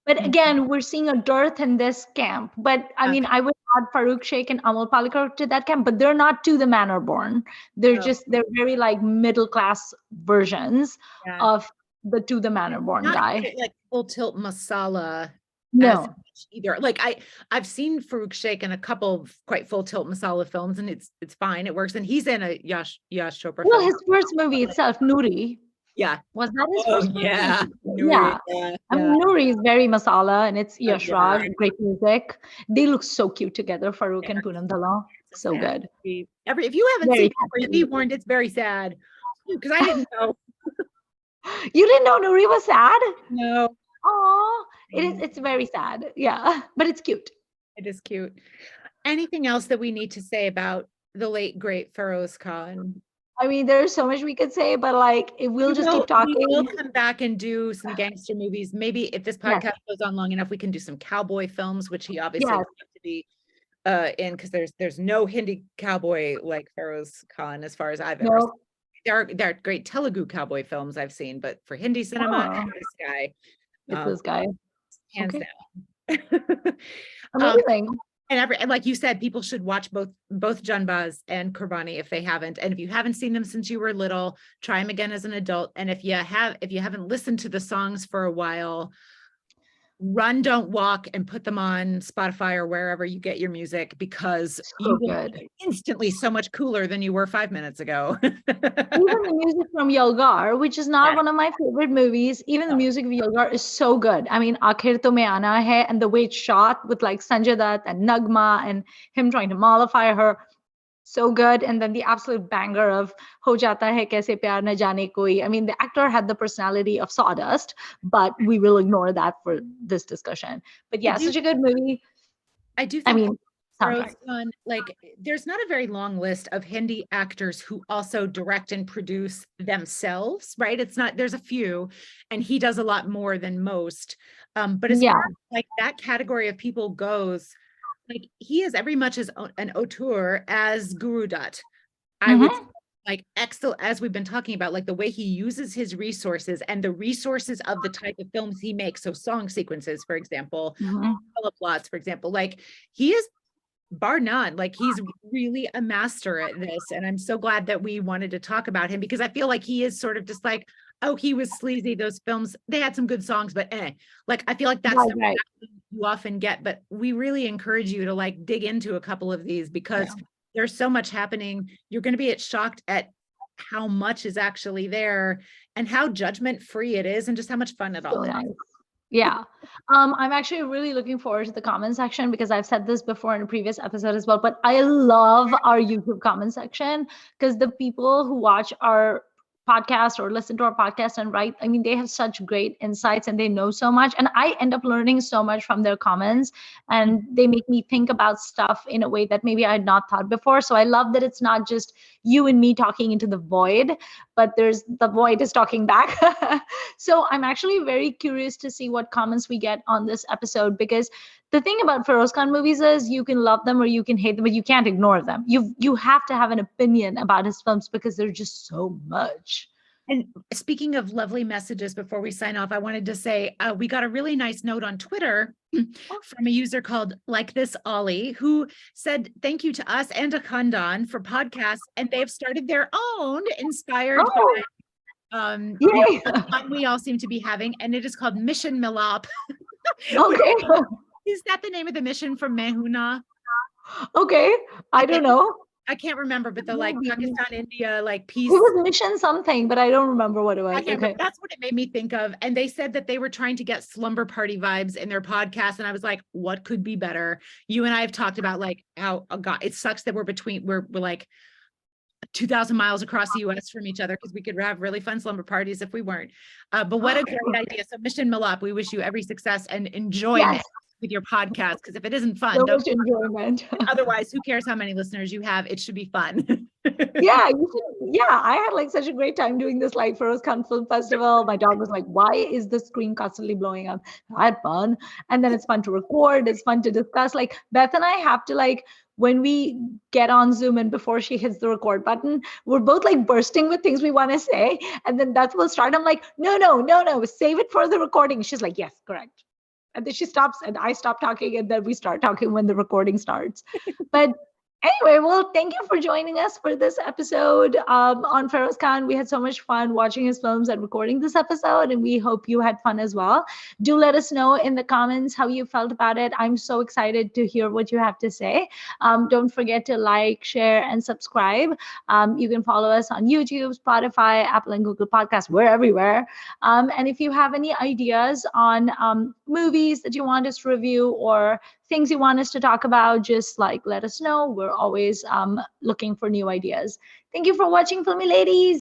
But again, we're seeing a dearth in this camp. But I mean, I would add Farooq Sheikh and Amol Palekar to that camp, but they're not to the manner born. They're they're very like middle class versions of the to the manner born guy. Like full tilt masala. No, either. Like I've seen Farooq Sheikh in a couple of quite full tilt masala films, and it's fine, it works, and he's in a Yash Chopra well, film. his first movie itself, Noori. Was that his first movie? Noori, I mean, Noori is very masala, and it's Yash Raj, great music. They look so cute together, Farooq and Poonam Dalal. So good. If you haven't Very seen it, be warned, it's very sad because I didn't know. You didn't know Nuri was sad? No. Oh, it's very sad. Yeah, but it's cute. It is cute. Anything else that we need to say about the late great Feroz Khan? I mean, there's so much we could say, but like, we'll just keep talking. We'll come back and do some gangster movies. Maybe if this podcast goes on long enough, we can do some cowboy films, which he obviously wants to be in, because there's no Hindi cowboy like Feroz Khan as far as I've ever seen. There are great Telugu cowboy films I've seen, but for Hindi cinema, this guy. It's this guy. Hands down. Amazing. And like you said, people should watch both Janbaaz and Qurbani if they haven't. And if you haven't seen them since you were little, try them again as an adult. And if you haven't listened to the songs for a while, run, don't walk, and put them on Spotify or wherever you get your music, because you will be instantly so much cooler than you were 5 minutes ago. Even the music from Yolgar, which is not one of my favorite movies, even the music of Yolgar is so good. I mean, Aakhir Tumhe Aana Hai, and the way it's shot with like Sanjay Dutt and Nagma and him trying to mollify her, so good. And then the absolute banger of Ho Jata Hai Kaise Pyar Na Jaane Koi. I mean, the actor had the personality of sawdust, but we will ignore that for this discussion. But yeah, such a good movie. I do think like, there's not a very long list of Hindi actors who also direct and produce themselves, right? It's not, there's a few, and he does a lot more than most. But as far as like that category of people goes, like, he is every much as an auteur as Guru Dutt. I would like excellent, as we've been talking about, like the way he uses his resources and the resources of the type of films he makes. So song sequences, for example, plots, for example, like he is bar none, like he's really a master at this. And I'm so glad that we wanted to talk about him, because I feel like he is sort of just like, oh, he was sleazy. Those films, they had some good songs, but like, I feel like that's something you often get, but we really encourage you to like dig into a couple of these, because there's so much happening. You're going to be shocked at how much is actually there and how judgment free it is, and just how much fun it all is. Yeah. I'm actually really looking forward to the comment section, because I've said this before in a previous episode as well, but I love our YouTube comment section, because the people who watch our podcast or listen to our podcast and write, I mean, they have such great insights and they know so much, and I end up learning so much from their comments, and they make me think about stuff in a way that maybe I had not thought before. So I love that it's not just you and me talking into the void, but the void is talking back. So I'm actually very curious to see what comments we get on this episode, because the thing about Feroz Khan movies is you can love them or you can hate them, but you can't ignore them. You have to have an opinion about his films, because there's just so much. And speaking of lovely messages, before we sign off, I wanted to say we got a really nice note on Twitter from a user called Like This Ollie, who said thank you to us and to Khandan for podcasts, and they've started their own inspired by the fun we all seem to be having, and it is called Mission Milap. Okay. Is that the name of the mission from Mehuna? Okay, I don't know. I can't remember, but the like Pakistan, India, like peace. It was mission something, but I don't remember what it was. Okay. That's what it made me think of. And they said that they were trying to get slumber party vibes in their podcast. And I was like, what could be better? You and I have talked about like how, oh God, it sucks that we're like 2,000 miles across the US from each other, because we could have really fun slumber parties if we weren't. But what a great idea. So Mission Milap, we wish you every success and enjoyment with your podcast, because if it isn't fun, so much enjoyment. Otherwise, who cares how many listeners you have? It should be fun. I had like such a great time doing this like Feroz Khan Film Festival. My dog was like, why is the screen constantly blowing up? I had fun. And then it's fun to record, it's fun to discuss. Like Beth and I have to like, when we get on Zoom and before she hits the record button, we're both like bursting with things we want to say. And then that will start. I'm like, no, save it for the recording. She's like, yes, correct. And then she stops and I stop talking, and then we start talking when the recording starts. But anyway, well, thank you for joining us for this episode on Feroz Khan. We had so much fun watching his films and recording this episode, and we hope you had fun as well. Do let us know in the comments how you felt about it. I'm so excited to hear what you have to say. Don't forget to like, share, and subscribe. You can follow us on YouTube, Spotify, Apple and Google Podcasts. We're everywhere. And if you have any ideas on movies that you want us to review, or things you want us to talk about, just like let us know. We're always looking for new ideas. Thank you for watching, Filmy Ladies.